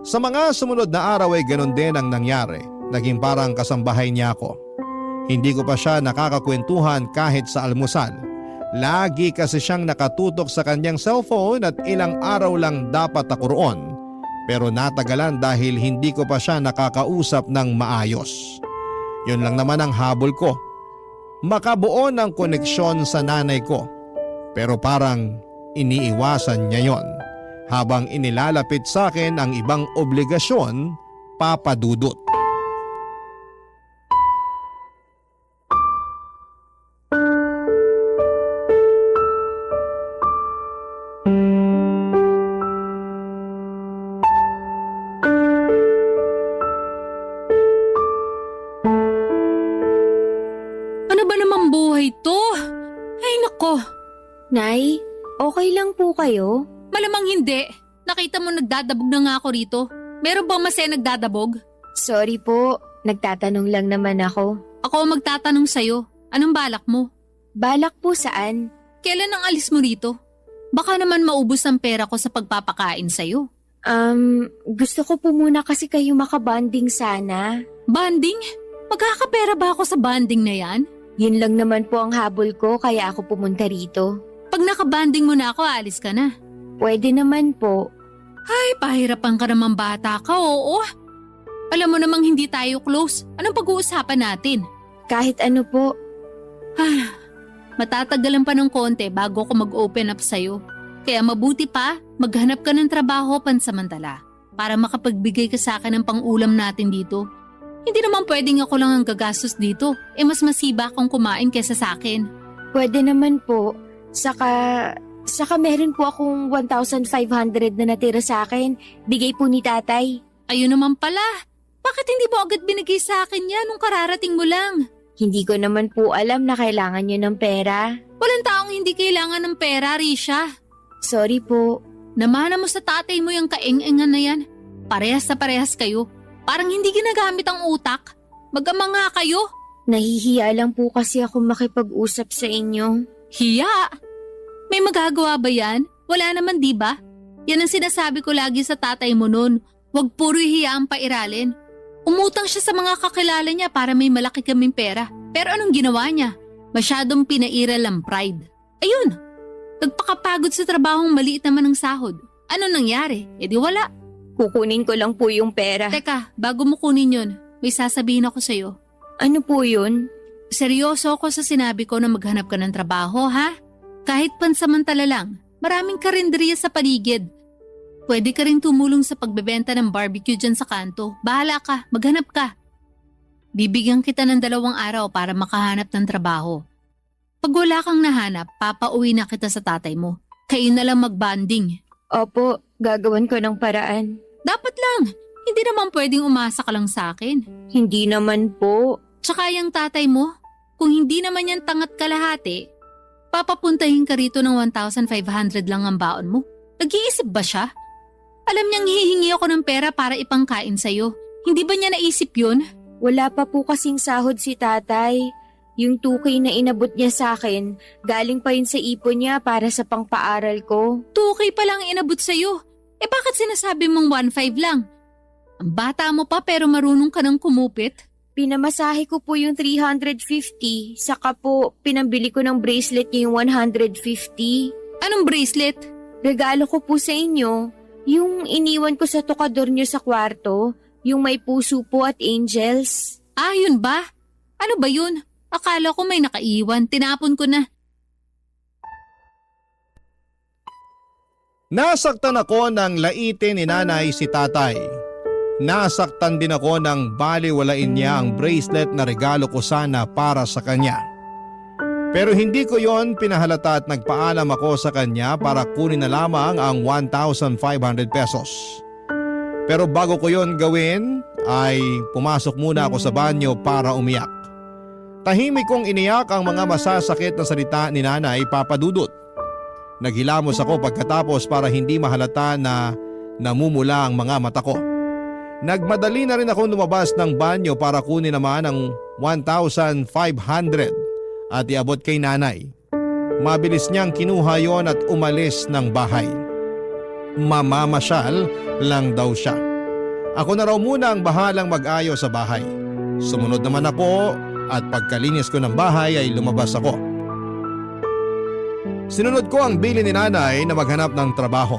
S1: Sa mga sumunod na araw ay ganon din ang nangyari. Naging parang kasambahay niya ako. Hindi ko pa siya nakakakwentuhan kahit sa almusal. Lagi kasi siyang nakatutok sa kanyang cellphone at ilang araw lang dapat ako roon. Pero natagalan dahil hindi ko pa siya nakakausap ng maayos. Yun lang naman ang habol ko. Makabuo ng koneksyon sa nanay ko. Pero parang iniiwasan niya yon habang inilalapit sa akin ang ibang obligasyon, Papa Dudut.
S7: Ano ba namang buhay to? Ay nako,
S2: Nay, okay lang po kayo?
S7: malamang hindi. Nakita mo nagdadabog na nga ako rito. Meron bang masaya nagdadabog?
S2: Sorry po, nagtatanong lang naman ako.
S7: Ako ang magtatanong sa'yo. Anong balak mo?
S2: Balak po saan?
S7: Kailan ang alis mo rito? Baka naman maubos ang pera ko sa pagpapakain sa'yo.
S2: Gusto ko po muna kasi kayo makabanding sana.
S7: Banding? Magkakapera ba ako sa banding na yan?
S2: Yun lang naman po ang habol ko kaya ako pumunta rito.
S7: Pag nakabanding mo na ako, alis ka na.
S2: Pwede naman po.
S7: Ay, pahirapan ka naman bata ka, oo. Alam mo namang hindi tayo close. Anong pag-uusapan natin?
S2: Kahit ano po.
S7: Matatagalan pa ng konti bago ako mag-open up sa'yo. Kaya mabuti pa, maghanap ka ng trabaho pansamantala para makapagbigay ka sa akin ng pang-ulam natin dito. Hindi naman pwedeng ako lang ang gagastos dito. Mas masiba kang kumain kesa sa akin.
S2: Pwede naman po. Saka meron po akong 1,500 na natira sa akin. Bigay po ni tatay.
S7: Ayun naman pala. Bakit hindi mo agad binigay sa akin yan nung kararating mo lang?
S2: Hindi ko naman po alam na kailangan nyo ng pera.
S7: Walang taong hindi kailangan ng pera, Risha.
S2: Sorry po.
S7: Namana mo sa tatay mo yung kaeng-engan na yan. Parehas na parehas kayo. Parang hindi ginagamit ang utak. Mag-ama nga kayo.
S2: Nahihiya lang po kasi ako makipag-usap sa inyo.
S7: Hiya! May magagawa ba yan? Wala naman, di ba? Yan ang sinasabi ko lagi sa tatay mo noon. Huwag puro hiya ang pairalin. Umutang siya sa mga kakilala niya para may malaki kaming pera. Pero anong ginawa niya? Masyadong pinairal ang pride. Ayun! Nagpakapagod sa trabahong maliit naman ang sahod. Ano nangyari? E di wala.
S2: Kukunin ko lang po yung pera.
S7: Teka, bago mo kunin yun, may sasabihin ako sa'yo.
S2: Ano po yun?
S7: Seryoso ako sa sinabi ko na maghanap ka ng trabaho, ha? Kahit pansamantala lang, maraming karinderiya sa paligid. Pwede ka rin tumulong sa pagbebenta ng barbecue dyan sa kanto. Bahala ka, maghanap ka. Bibigyan kita ng 2 araw para makahanap ng trabaho. Pag wala kang nahanap, papauwi na kita sa tatay mo. Kayo na lang magbanding.
S2: Opo, gagawan ko ng paraan.
S7: Dapat lang, hindi naman pwedeng umasa ka lang sa akin.
S2: Hindi naman po.
S7: Tsaka yung tatay mo, kung hindi naman yan tangat kalahati, papapuntahin ka rito ng 1,500 lang ang baon mo. Nag-iisip ba siya? Alam niyang hihingi ako ng pera para ipangkain sa'yo. Hindi ba niya naisip yun?
S2: Wala pa po kasing sahod si tatay. Yung 2K na inabot niya sa akin, galing pa yun sa ipon niya para sa pangpaaral ko.
S7: 2K pa lang inabot sa'yo. Bakit sinasabi mong 1,500 lang? Ang bata mo pa pero marunong ka ng kumupit.
S2: Pinamasahe ko po yung 350, saka po pinambili ko ng bracelet niya yung 150.
S7: Anong bracelet?
S2: Regalo ko po sa inyo, yung iniwan ko sa tukador niyo sa kwarto, yung may puso po at angels.
S7: Ah, yun ba? Ano ba yun? Akala ko may nakaiwan, tinapon ko na.
S1: Nasaktan ako ng laitin ni nanay si tatay. Nasaktan din ako ng baliwalain niya ang bracelet na regalo ko sana para sa kanya. Pero hindi ko yon pinahalata at nagpaalam ako sa kanya para kunin na lamang ang 1,500 pesos. Pero bago ko yon gawin ay pumasok muna ako sa banyo para umiyak. Tahimik kong iniyak ang mga masasakit na salita ni nanay Papa Dudut. Naghilamos ako pagkatapos para hindi mahalata na namumula ang mga mata ko. Nagmadali na rin ako lumabas ng banyo para kunin naman ang 1,500 at iabot kay nanay. Mabilis niyang kinuha yon at umalis ng bahay. Mamamasyal lang daw siya. Ako na raw muna ang bahalang mag-ayos sa bahay. Sumunod naman ako at pagkalinis ko ng bahay ay lumabas ako. Sinunod ko ang bilin ni nanay na maghanap ng trabaho.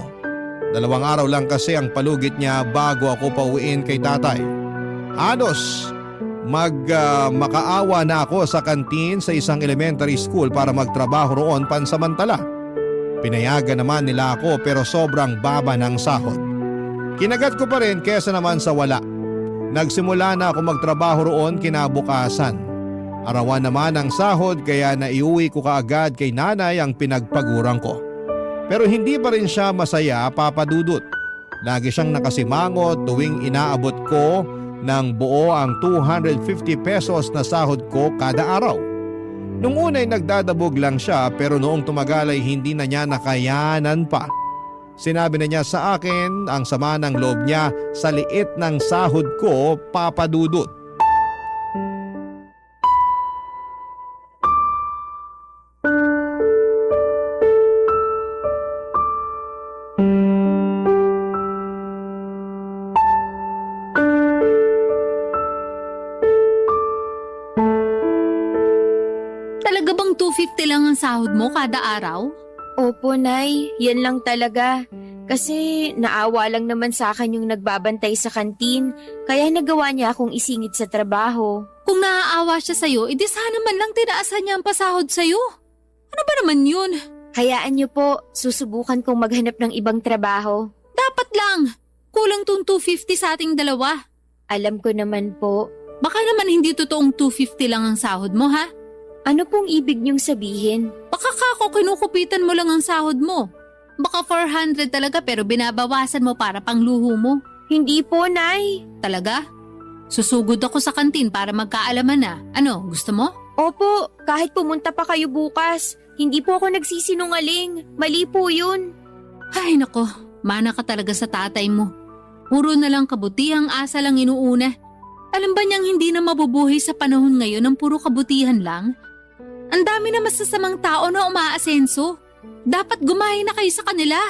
S1: 2 araw lang kasi ang palugit niya bago ako pauwiin kay tatay. Halos makaawa na ako sa kantin sa isang elementary school para magtrabaho roon pansamantala. Pinayagan naman nila ako pero sobrang baba ng sahod. Kinagat ko pa rin kesa naman sa wala. Nagsimula na ako magtrabaho roon kinabukasan. Arawan naman ang sahod kaya naiuwi ko kaagad kay nanay ang pinagpagurang ko. Pero hindi pa rin siya masaya, Papa Dudut. Lagi siyang nakasimangot tuwing inaabot ko ng buo ang 250 pesos na sahod ko kada araw. Nung una'y nagdadabog lang siya pero noong tumagal ay hindi na niya nakayanan pa. Sinabi na niya sa akin ang sama ng loob niya sa liit ng sahod ko, Papa Dudut.
S7: Talaga bang 250 lang ang sahod mo kada araw?
S2: Opo, Nay. Yan lang talaga. Kasi naawa lang naman sa akin yung nagbabantay sa kantin, kaya nagawa niya akong isingit sa trabaho.
S7: Kung naaawa siya sa'yo, edi sana man lang tinaasan niya ang pasahod sa'yo. Ano ba naman yun?
S2: Hayaan niyo po, susubukan kong maghanap ng ibang trabaho.
S7: Dapat lang. Kulang tong 250 sa ating dalawa.
S2: Alam ko naman po.
S7: Baka naman hindi totoong 250 lang ang sahod mo, ha?
S2: Ano pong ibig niyong sabihin?
S7: Baka kako kinukupitan mo lang ang sahod mo. Baka 400 talaga pero binabawasan mo para pangluho mo.
S2: Hindi po, Nay.
S7: Talaga? Susugod ako sa kantin para magkaalaman na. Ano, gusto mo?
S2: Opo, kahit pumunta pa kayo bukas. Hindi po ako nagsisinungaling. Mali po yun.
S7: Ay nako, mana ka talaga sa tatay mo. Puro na lang kabutihang asa lang inuuna. Alam ba niyang hindi na mabubuhay sa panahon ngayon ng puro kabutihan lang? Ang dami na masasamang tao na umaasenso. Dapat gumaya na kayo sa kanila.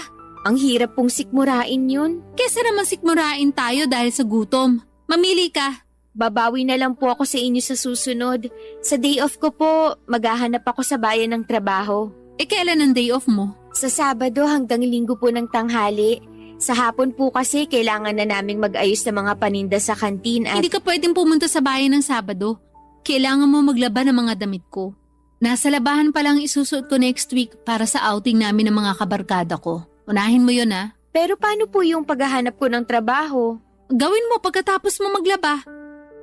S2: Ang hirap pong sikmurain yun.
S7: Kesa naman sikmurain tayo dahil sa gutom. Mamili ka.
S2: Babawi na lang po ako sa inyo sa susunod. Sa day off ko po, maghahanap ako sa bayan ng trabaho.
S7: Kailan ang day off mo?
S2: Sa Sabado hanggang Linggo po ng tanghali. Sa hapon po kasi kailangan na naming mag-ayos ng mga paninda sa kantin at…
S7: Hindi ka pwedeng pumunta sa bayan ng Sabado. Kailangan mo maglaba ng mga damit ko. Nasa labahan pa lang isusuot ko next week para sa outing namin ng mga kabarkada ko. Unahin mo yun, ha?
S2: Pero paano po yung paghahanap ko ng trabaho?
S7: Gawin mo pagkatapos mo maglaba.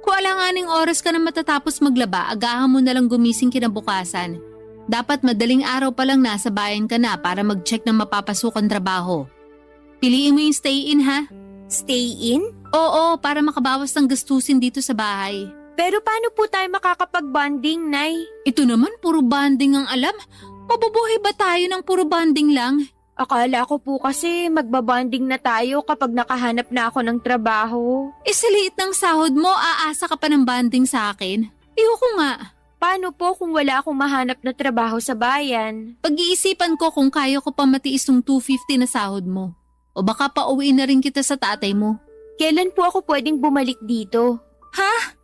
S7: Kung alanganing oras ka na matatapos maglaba, agahan mo na lang gumising kinabukasan. Dapat madaling araw pa lang nasa bayan ka na para mag-check ng mapapasukan trabaho. Piliin mo yung stay-in, ha?
S2: Stay-in?
S7: Oo, para makabawas ng gastusin dito sa bahay.
S2: Pero paano po tayo makakapag-bonding, Nay?
S7: Ito naman, puro banding ang alam. Mabubuhay ba tayo ng puro banding lang?
S2: Akala ko po kasi magbabanding na tayo kapag nakahanap na ako ng trabaho.
S7: Sa liit ng sahod mo, aasa ka pa ng banding sa akin? Ayoko nga.
S2: Paano po kung wala akong mahanap na trabaho sa bayan?
S7: Pag-iisipan ko kung kaya ko pa matiis ng 250 na sahod mo. O baka pauwiin na rin kita sa tatay mo.
S2: Kailan po ako pwedeng bumalik dito?
S7: Ha?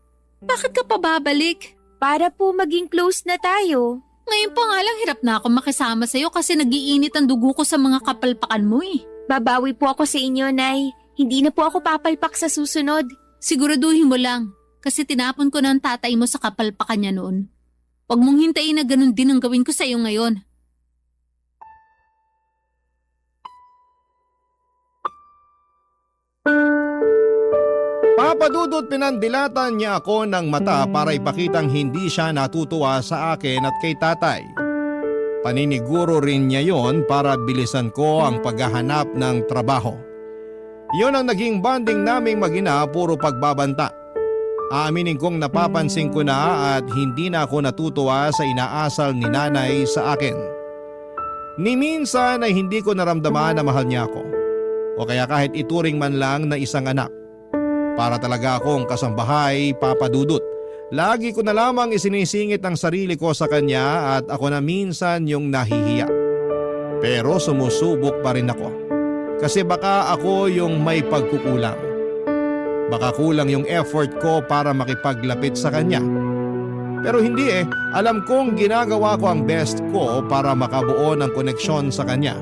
S7: Bakit ka pa babalik?
S2: Para po maging close na tayo.
S7: Ngayon pa nga lang hirap na ako makisama sa'yo kasi nagiinit ang dugo ko sa mga kapalpakan mo eh.
S2: Babawi po ako sa inyo, Nay. Hindi na po ako papalpak sa susunod.
S7: Siguraduhin mo lang kasi tinapon ko na ang tatay mo sa kapalpakan niya noon. Huwag mong hintayin na ganun din ang gawin ko sa'yo ngayon.
S1: Papadudot pinandilatan niya ako ng mata para ipakitang hindi siya natutuwa sa akin at kay tatay. Paniniguro rin niya yon para bilisan ko ang paghahanap ng trabaho. Yon ang naging bonding naming mag-ina, puro pagbabanta. Aaminin kong napapansin ko na at hindi na ako natutuwa sa inaasal ni nanay sa akin. Ni minsan ay hindi ko naramdaman na mahal niya ako. O kaya kahit ituring man lang na isang anak. Para talaga akong kasambahay, Papa Dudut. Lagi ko na lamang isinisingit ang sarili ko sa kanya at ako na minsan yung nahihiya. Pero sumusubok pa rin ako. Kasi baka ako yung may pagkukulang. Baka kulang yung effort ko para makipaglapit sa kanya. Pero hindi alam kong ginagawa ko ang best ko para makabuo ng koneksyon sa kanya.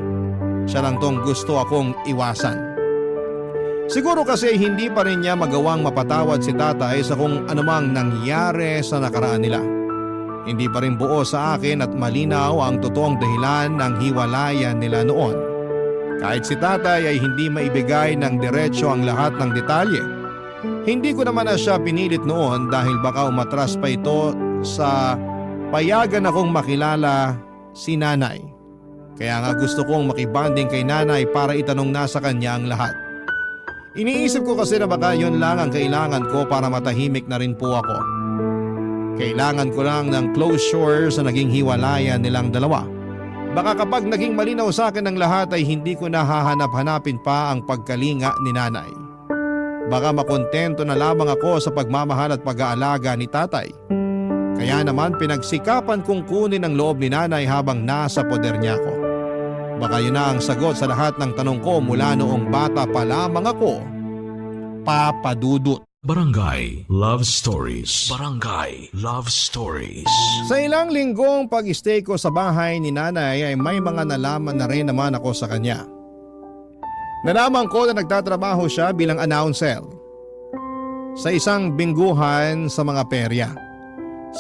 S1: Siya lang tong gusto akong iwasan. Siguro kasi hindi pa rin niya magawang mapatawad si tatay sa kung anumang nangyari sa nakaraan nila. Hindi pa rin buo sa akin at malinaw ang totoong dahilan ng hiwalayan nila noon. Kahit si tatay ay hindi maibigay ng diretsyo ang lahat ng detalye. Hindi ko naman na siya pinilit noon dahil baka umatras pa ito sa payagan akong makilala si nanay. Kaya nga gusto kong makibanding kay nanay para itanong na sa kanya ang lahat. Iniisip ko kasi na baka yun lang ang kailangan ko para matahimik na rin po ako. Kailangan ko lang ng closure sa naging hiwalayan nilang dalawa. Baka kapag naging malinaw sa akin ang lahat ay hindi ko nahahanap-hanapin pa ang pagkalinga ni nanay. Baka makontento na lamang ako sa pagmamahal at pag-aalaga ni tatay. Kaya naman pinagsikapan kong kunin ang loob ni nanay habang nasa poder niya ako. Baka yun na ang sagot sa lahat ng tanong ko mula noong bata pa lamang ako. Papa Dudut.
S4: Barangay Love Stories. Barangay Love Stories.
S1: Sa ilang linggong pag-stay ko sa bahay ni nanay ay may mga nalaman na rin naman ako sa kanya. Nalaman ko na nagtatrabaho siya bilang announcer sa isang bingguhan sa mga perya.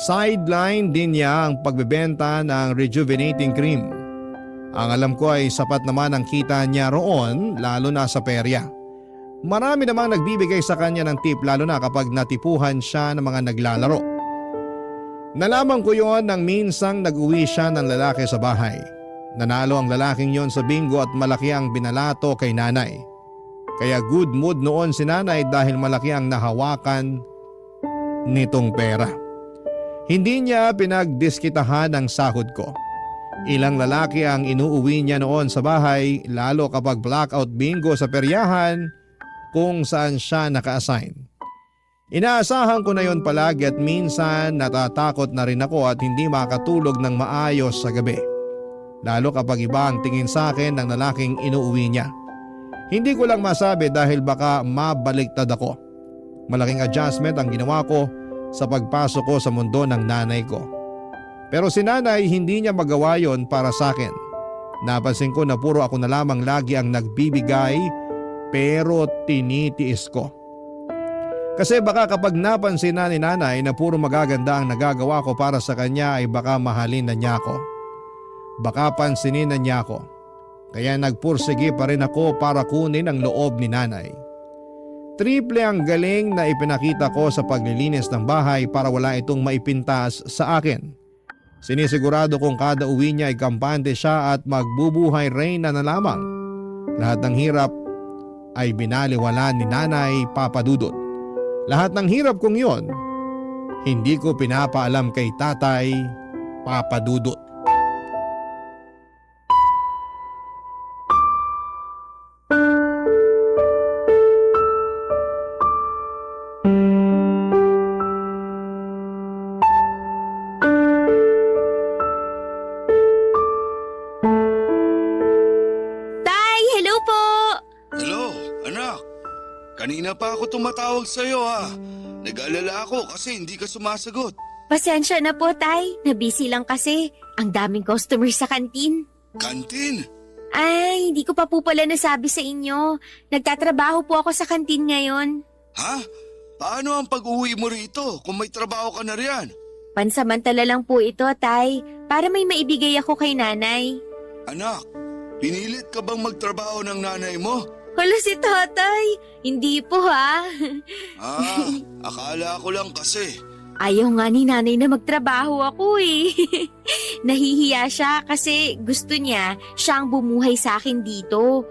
S1: Sideline din niya ang pagbebenta ng rejuvenating cream. Ang alam ko ay sapat naman ang kita niya roon lalo na sa perya. Marami namang nagbibigay sa kanya ng tip lalo na kapag natipuhan siya ng mga naglalaro. Nalaman ko yon nang minsang nag-uwi siya ng lalaki sa bahay. Nanalo ang lalaking yon sa bingo at malaki ang binalato kay nanay. Kaya good mood noon si nanay dahil malaki ang nahawakan nitong pera. Hindi niya pinagdiskitahan ang sahod ko. Ilang lalaki ang inuuwi niya noon sa bahay lalo kapag blackout bingo sa peryahan kung saan siya naka-assign. Inaasahan ko na yon palagi at minsan natatakot na rin ako at hindi makatulog ng maayos sa gabi. Lalo kapag iba ang tingin sa akin ng lalaking inuuwi niya. Hindi ko lang masabi dahil baka mabaliktad ako. Malaking adjustment ang ginawa ko sa pagpasok ko sa mundo ng nanay ko. Pero si nanay hindi niya magawa yon para sa akin. Napansin ko na puro ako na lamang lagi ang nagbibigay pero tinitiis ko. Kasi baka kapag napansin na ni nanay na puro magaganda ang nagagawa ko para sa kanya ay baka mahalin na niya ako. Baka pansinin na niya ako. Kaya nagpursige pa rin ako para kunin ang loob ni nanay. Triple ang galing na ipinakita ko sa paglilinis ng bahay para wala itong maipintas sa akin. Sinisigurado kong kada uwi niya ay kampante siya at magbubuhay reyna na lamang. Lahat ng hirap ay binaliwala ni nanay Papa Dudut. Lahat ng hirap kong yon, hindi ko pinapaalam kay tatay Papa Dudut.
S2: Tay, hello po!
S6: Hello, anak. Kanina pa ako tumatawag sa'yo ha. Nag-alala ako kasi hindi ka sumasagot.
S2: Pasensya na po, Tay. Nabisi lang kasi. Ang daming customer sa kantin.
S6: Kantin?
S2: Ay, hindi ko pa po pala nasabi sa inyo. Nagtatrabaho po ako sa kantin ngayon.
S6: Ha? Paano ang pag-uwi mo rito kung may trabaho ka na riyan?
S2: Pansamantala lang po ito, Tay. Para may maibigay ako kay nanay.
S6: Anak, pinilit ka bang magtrabaho ng nanay mo?
S2: Hala si tatay. Hindi po ha.
S6: Akala ko lang kasi.
S2: Ayaw nga ni nanay na magtrabaho ako eh. Nahihiya siya kasi gusto niya siyang bumuhay sa akin dito.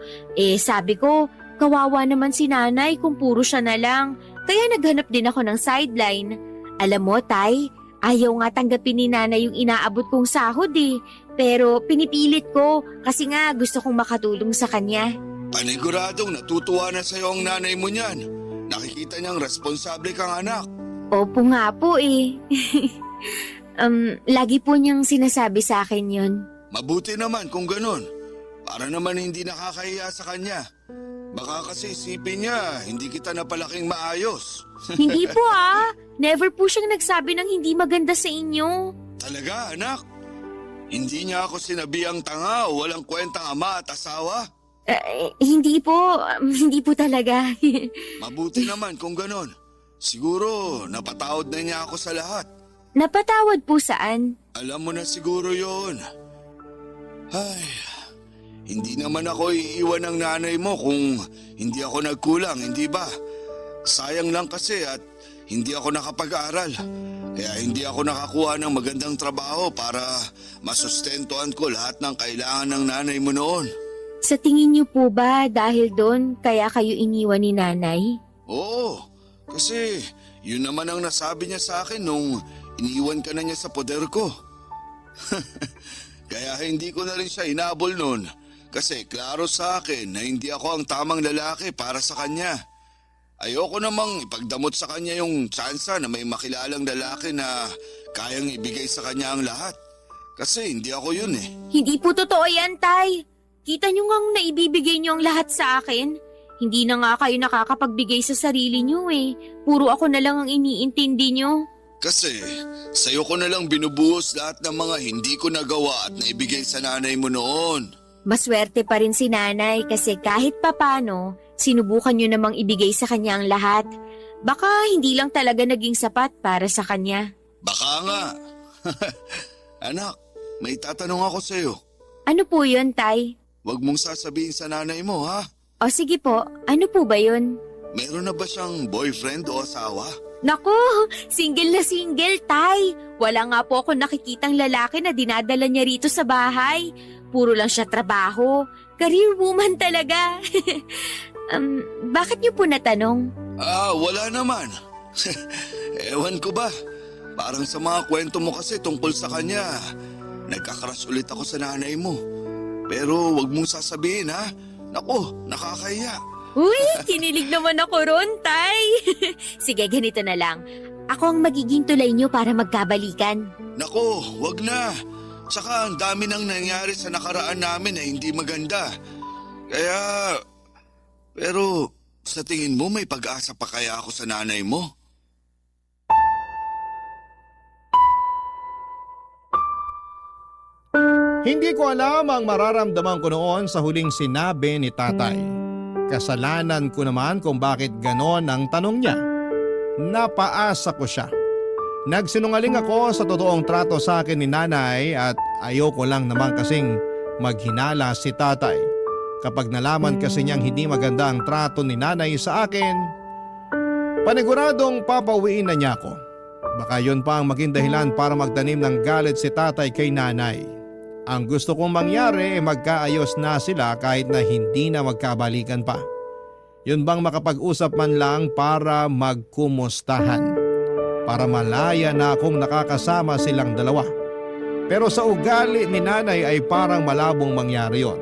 S2: Sabi ko, kawawa naman si nanay kung puro siya na lang. Kaya naghanap din ako ng sideline. Alam mo, Tay, ayaw nga tanggapin ni nanay yung inaabot kong sahod eh. Pero pinipilit ko kasi nga gusto kong makatulong sa kanya.
S6: Paniguradong natutuwa na sa'yo ang nanay mo niyan. Nakikita niyang responsable kang anak.
S2: Opo nga po eh. Lagi po niyang sinasabi sa akin yun.
S6: Mabuti naman kung ganun. Para naman hindi nakakahiya sa kanya. Baka kasi isipin niya, hindi kita napalaking maayos.
S2: Hindi po Never po siyang nagsabi ng hindi maganda sa inyo.
S6: Talaga, anak? Hindi niya ako sinabihang tanga o walang kwentang ama at asawa?
S2: Hindi po. Hindi po talaga.
S6: Mabuti naman kung ganon. Siguro, napatawad na niya ako sa lahat.
S2: Napatawad po saan?
S6: Alam mo na siguro yon. Ay, hindi naman ako iiwan ng nanay mo kung hindi ako nagkulang, hindi ba? Sayang lang kasi at hindi ako nakapag-aral. Kaya hindi ako nakakuha ng magandang trabaho para masustentuhan ko lahat ng kailangan ng nanay mo noon.
S2: Sa tingin niyo po ba dahil doon kaya kayo iniwan ni nanay?
S6: Oo, kasi yun naman ang nasabi niya sa akin nung iniwan ka na niya sa poder ko. Kaya hindi ko na rin siya hinabol noon kasi klaro sa akin na hindi ako ang tamang lalaki para sa kanya. Ayoko namang ipagdamot sa kanya yung tsansa na may makilalang lalaki na kayang ibigay sa kanya ang lahat. Kasi hindi ako yun eh.
S2: Hindi po totoo yan, Tay. Kita niyo ngang naibibigay niyo ang lahat sa akin. Hindi na nga kayo nakakapagbigay sa sarili niyo eh. Puro ako na lang ang iniintindi niyo.
S6: Kasi sa'yo ko na lang binubuhos lahat ng mga hindi ko nagawa at naibigay sa nanay mo noon.
S2: Maswerte pa rin si nanay kasi kahit papano, sinubukan niyo namang ibigay sa kanya ang lahat. Baka hindi lang talaga naging sapat para sa kanya.
S6: Baka nga. Anak, may tatanong ako sa'yo.
S2: Ano po yun, Tay?
S6: Huwag mong sasabihin sa nanay mo, ha?
S2: O sige po, ano po ba yun?
S6: Meron na ba siyang boyfriend o asawa?
S2: Naku, single na single, Tay. Wala nga po ako nakikitang lalaki na dinadala niya rito sa bahay. Puro lang siya trabaho. Career woman talaga. Bakit niyo po natanong?
S6: Wala naman. Ewan ko ba? Parang sa mga kwento mo kasi tungkol sa kanya. Nagkakaras ulit ako sa nanay mo. Pero wag mong sasabihin, ha? Naku, nakakahiya.
S2: Uy, kinilig naman ako ron, Tay. Sige, ganito na lang. Ako ang magiging tulay niyo para magkabalikan.
S6: Naku, wag na. Tsaka ang dami nang nangyari sa nakaraan namin na hindi maganda. Kaya... Pero sa tingin mo may pag-asa pa kaya ako sa nanay mo?
S1: Hindi ko alam ang mararamdaman ko noon sa huling sinabi ni tatay. Kasalanan ko naman kung bakit ganon ang tanong niya. Napaasa ko siya. Nagsinungaling ako sa totoong trato sa akin ni nanay at ayoko lang naman kasing maghinala si tatay. Kapag nalaman kasi niyang hindi maganda ang trato ni nanay sa akin, paniguradong papauwiin na niya ako. Baka yun pa ang maging dahilan para magtanim ng galit si tatay kay nanay. Ang gusto kong mangyari ay magkaayos na sila kahit na hindi na magkabalikan pa. Yun bang makapag-usap man lang para magkumustahan. Para malaya na akong nakakasama silang dalawa. Pero sa ugali ni nanay ay parang malabong mangyari yon.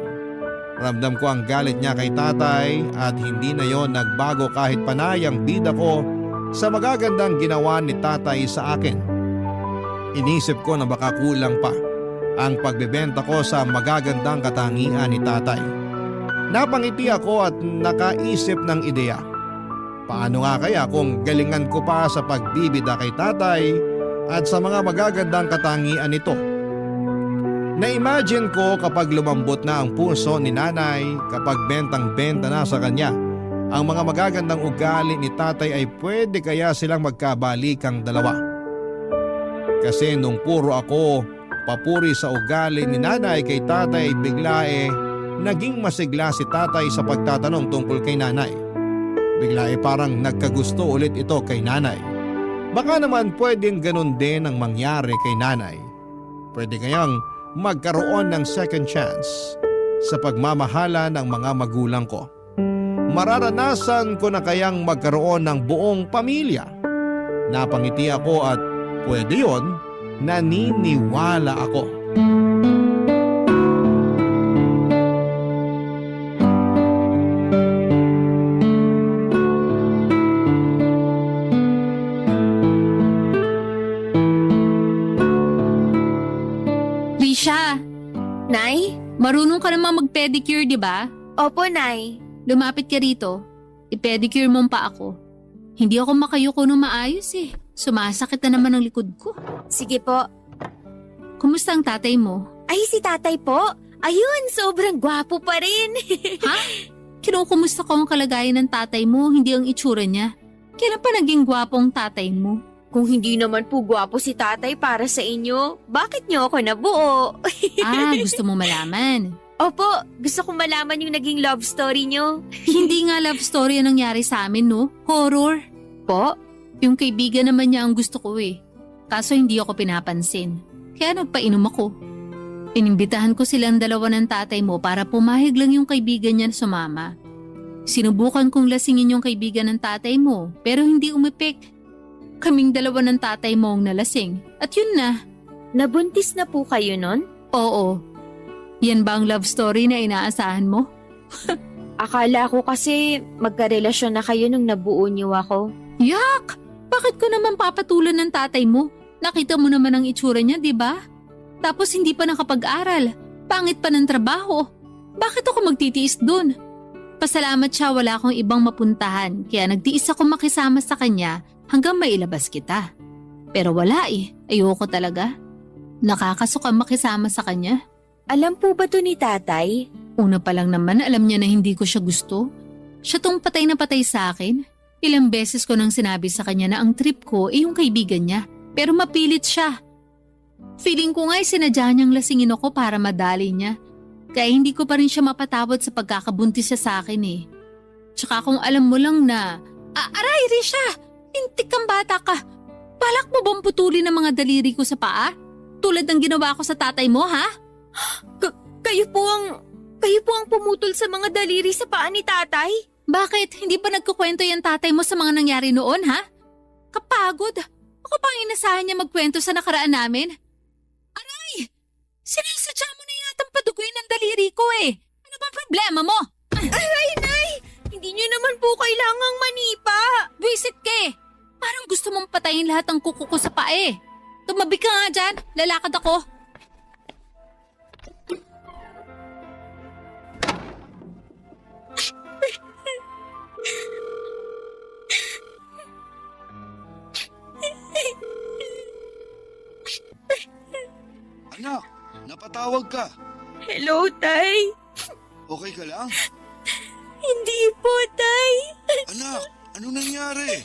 S1: Ramdam ko ang galit niya kay tatay at hindi na yon nagbago kahit panay ang bida ko sa magagandang ginawa ni tatay sa akin. Inisip ko na baka kulang pa ang pagbebenta ko sa magagandang katangian ni tatay. Napangiti ako at nakaisip ng ideya. Paano nga kaya kung galingan ko pa sa pagbibida kay tatay at sa mga magagandang katangian nito? Na-imagine ko kapag lumambot na ang puso ni nanay kapag bentang-benta na sa kanya ang mga magagandang ugali ni tatay ay pwede kaya silang magkabalikang dalawa. Kasi nung puro ako papuri sa ugali ni nanay kay tatay bigla naging masigla si tatay sa pagtatanong tungkol kay nanay. Bigla parang nagkagusto ulit ito kay nanay. Baka naman pwedeng ganun din ang mangyari kay nanay. Pwede kayang magkaroon ng second chance sa pagmamahala ng mga magulang ko. Mararanasan ko na kayang magkaroon ng buong pamilya. Napangiti ako at pwede yon, naniniwala ako.
S7: Risha,
S2: Nay?
S7: marunong ka namang mag-pedicure, di ba?
S2: Opo, Nay.
S7: lumapit ka rito. I-pedicure mo pa ako. Hindi ako makayuko ng maayos eh. Sumasakit na naman ang likod ko.
S2: Sige po.
S7: Kumusta ang tatay mo?
S2: Ay, si tatay po. Ayun, sobrang gwapo pa rin.
S7: Ha? Kinukumusta ko ang kalagayan ng tatay mo, hindi ang itsura niya. Kailan pa naging gwapo ang tatay mo?
S2: Kung hindi naman po gwapo si tatay para sa inyo, bakit niyo ako nabuo?
S7: Gusto mo malaman?
S2: Opo, gusto kong malaman yung naging love story niyo.
S7: Hindi nga love story ang nangyari sa amin, no? Horror.
S2: Po?
S7: Yung kaibigan naman niya ang gusto ko eh. Kaso hindi ako pinapansin. Kaya nagpainom ako. Inimbitahan ko silang dalawa ng tatay mo para pumahig lang yung kaibigan niya na sumama. Sinubukan kong lasingin yung kaibigan ng tatay mo pero hindi umepek. Kaming dalawa ng tatay mo ang nalasing at yun na.
S2: Nabuntis na po kayo nun?
S7: Oo. Yan ba ang love story na inaasahan mo?
S2: Akala ko kasi magkarelasyon na kayo nung nabuo niyo ako.
S7: Yak! Bakit ko naman papatulan ng tatay mo? Nakita mo naman ang itsura niya, di ba? Tapos hindi pa nakapag-aral. Pangit pa ng trabaho. Bakit ako magtitiis dun? Pasalamat siya wala akong ibang mapuntahan kaya nagtiis ako makisama sa kanya hanggang mailabas kita. Pero wala eh. Ayoko talaga. Nakakasuka makisama sa kanya.
S2: Alam po ba to ni tatay?
S7: Una pa lang naman alam niya na hindi ko siya gusto. Siya tong patay na patay sa akin. Ilang beses ko nang sinabi sa kanya na ang trip ko ay yung kaibigan niya. Pero mapilit siya. Feeling ko nga'y sinadya niyang lasingin ako para madali niya. Kaya hindi ko pa rin siya mapatawad sa pagkakabuntis siya sa akin eh. Tsaka kung alam mo lang na, aray Risha! Intik kang bata ka! Balak mo bang putulin ang mga daliri ko sa paa? Tulad ng ginawa ko sa tatay mo ha?
S2: Kayo po ang pumutol sa mga daliri sa paa ni tatay?
S7: Bakit? Hindi ba nagkukwento yung tatay mo sa mga nangyari noon ha? Kapagod! Ako pang inasahan niya magkwento sa nakaraan namin? Aray! Sinasadya mo na yatang paduguin ng daliri ko eh. Ano ba problema mo?
S2: Aray, Nay! Hindi niyo naman po kailangang manipa.
S7: Visit ka eh. Parang gusto mong patayin lahat ng kuko ko sa paa eh. Tumabi ka nga dyan. Lalakad ako.
S6: Anak, napatawag ka.
S2: Hello, Tay.
S6: Okay ka lang?
S2: Hindi po, Tay.
S6: Anak, anong nangyari?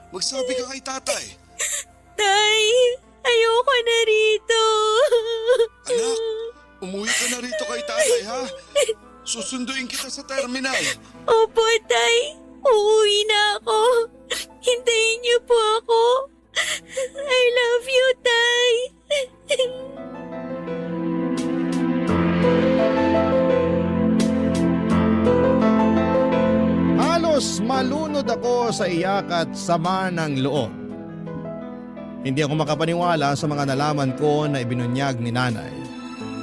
S6: Magsabi ka kay tatay.
S2: Tay, ayoko na rito.
S6: Anak, umuwi ka na rito kay tatay ha? Susunduin kita sa terminal.
S2: Opo, Tay. Uuwi na ako. Hintayin niyo po ako. I love you, Tay.
S1: Halos malunod ako sa iyak at sama ng loob. Hindi ako makapaniwala sa mga nalaman ko na ibinunyag ni nanay.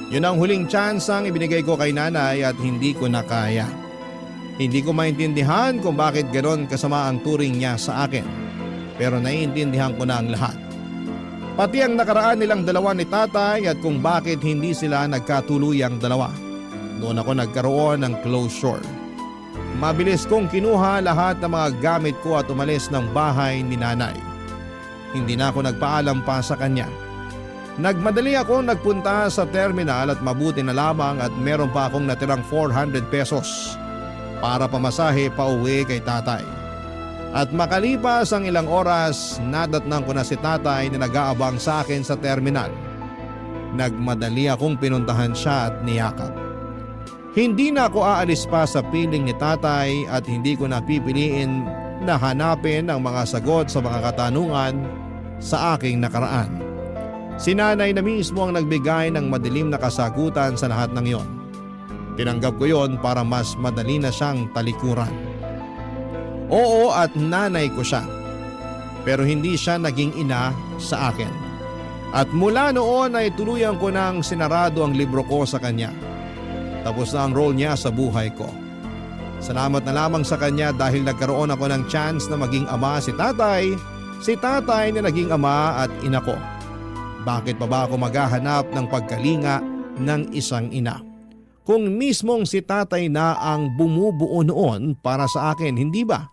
S1: Yun ang huling chance ang ibinigay ko kay nanay at hindi ko na kaya. Hindi ko maintindihan kung bakit ganon kasama ang turing niya sa akin. Pero naiintindihan ko na ang lahat. Pati ang nakaraan nilang dalawa ni tatay at kung bakit hindi sila nagkatuluyang dalawa. Doon ako nagkaroon ng closure. Mabilis kong kinuha lahat ng mga gamit ko at umalis ng bahay ni nanay. Hindi na ako nagpaalam pa sa kanya. Nagmadali ako nagpunta sa terminal at mabuti na lamang at meron pa akong natirang 400 pesos para pamasahe pa uwi kay tatay. At makalipas ang ilang oras, nadatnang ko na si tatay na nag-aabang sa akin sa terminal. Nagmadali akong pinuntahan siya at niyakap. Hindi na ako aalis pa sa piling ni tatay at hindi ko napipiliin na hanapin ang mga sagot sa mga katanungan sa aking nakaraan. Si nanay na mismo ang nagbigay ng madilim na kasagutan sa lahat ng iyon. Tinanggap ko yon para mas madali na siyang talikuran. Oo at nanay ko siya. Pero hindi siya naging ina sa akin. At mula noon ay tuluyan ko nang sinarado ang libro ko sa kanya. Tapos na ang role niya sa buhay ko. Salamat na lamang sa kanya dahil nagkaroon ako ng chance na maging ama si tatay na naging ama at ina ko. Bakit pa ba ako maghahanap ng pagkalinga ng isang ina? kung mismong si tatay na ang bumubuo noon para sa akin, hindi ba?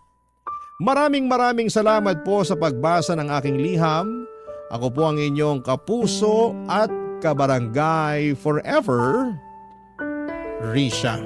S1: Maraming salamat po sa pagbasa ng aking liham. Ako po ang inyong kapuso at kabarangay forever, Risha.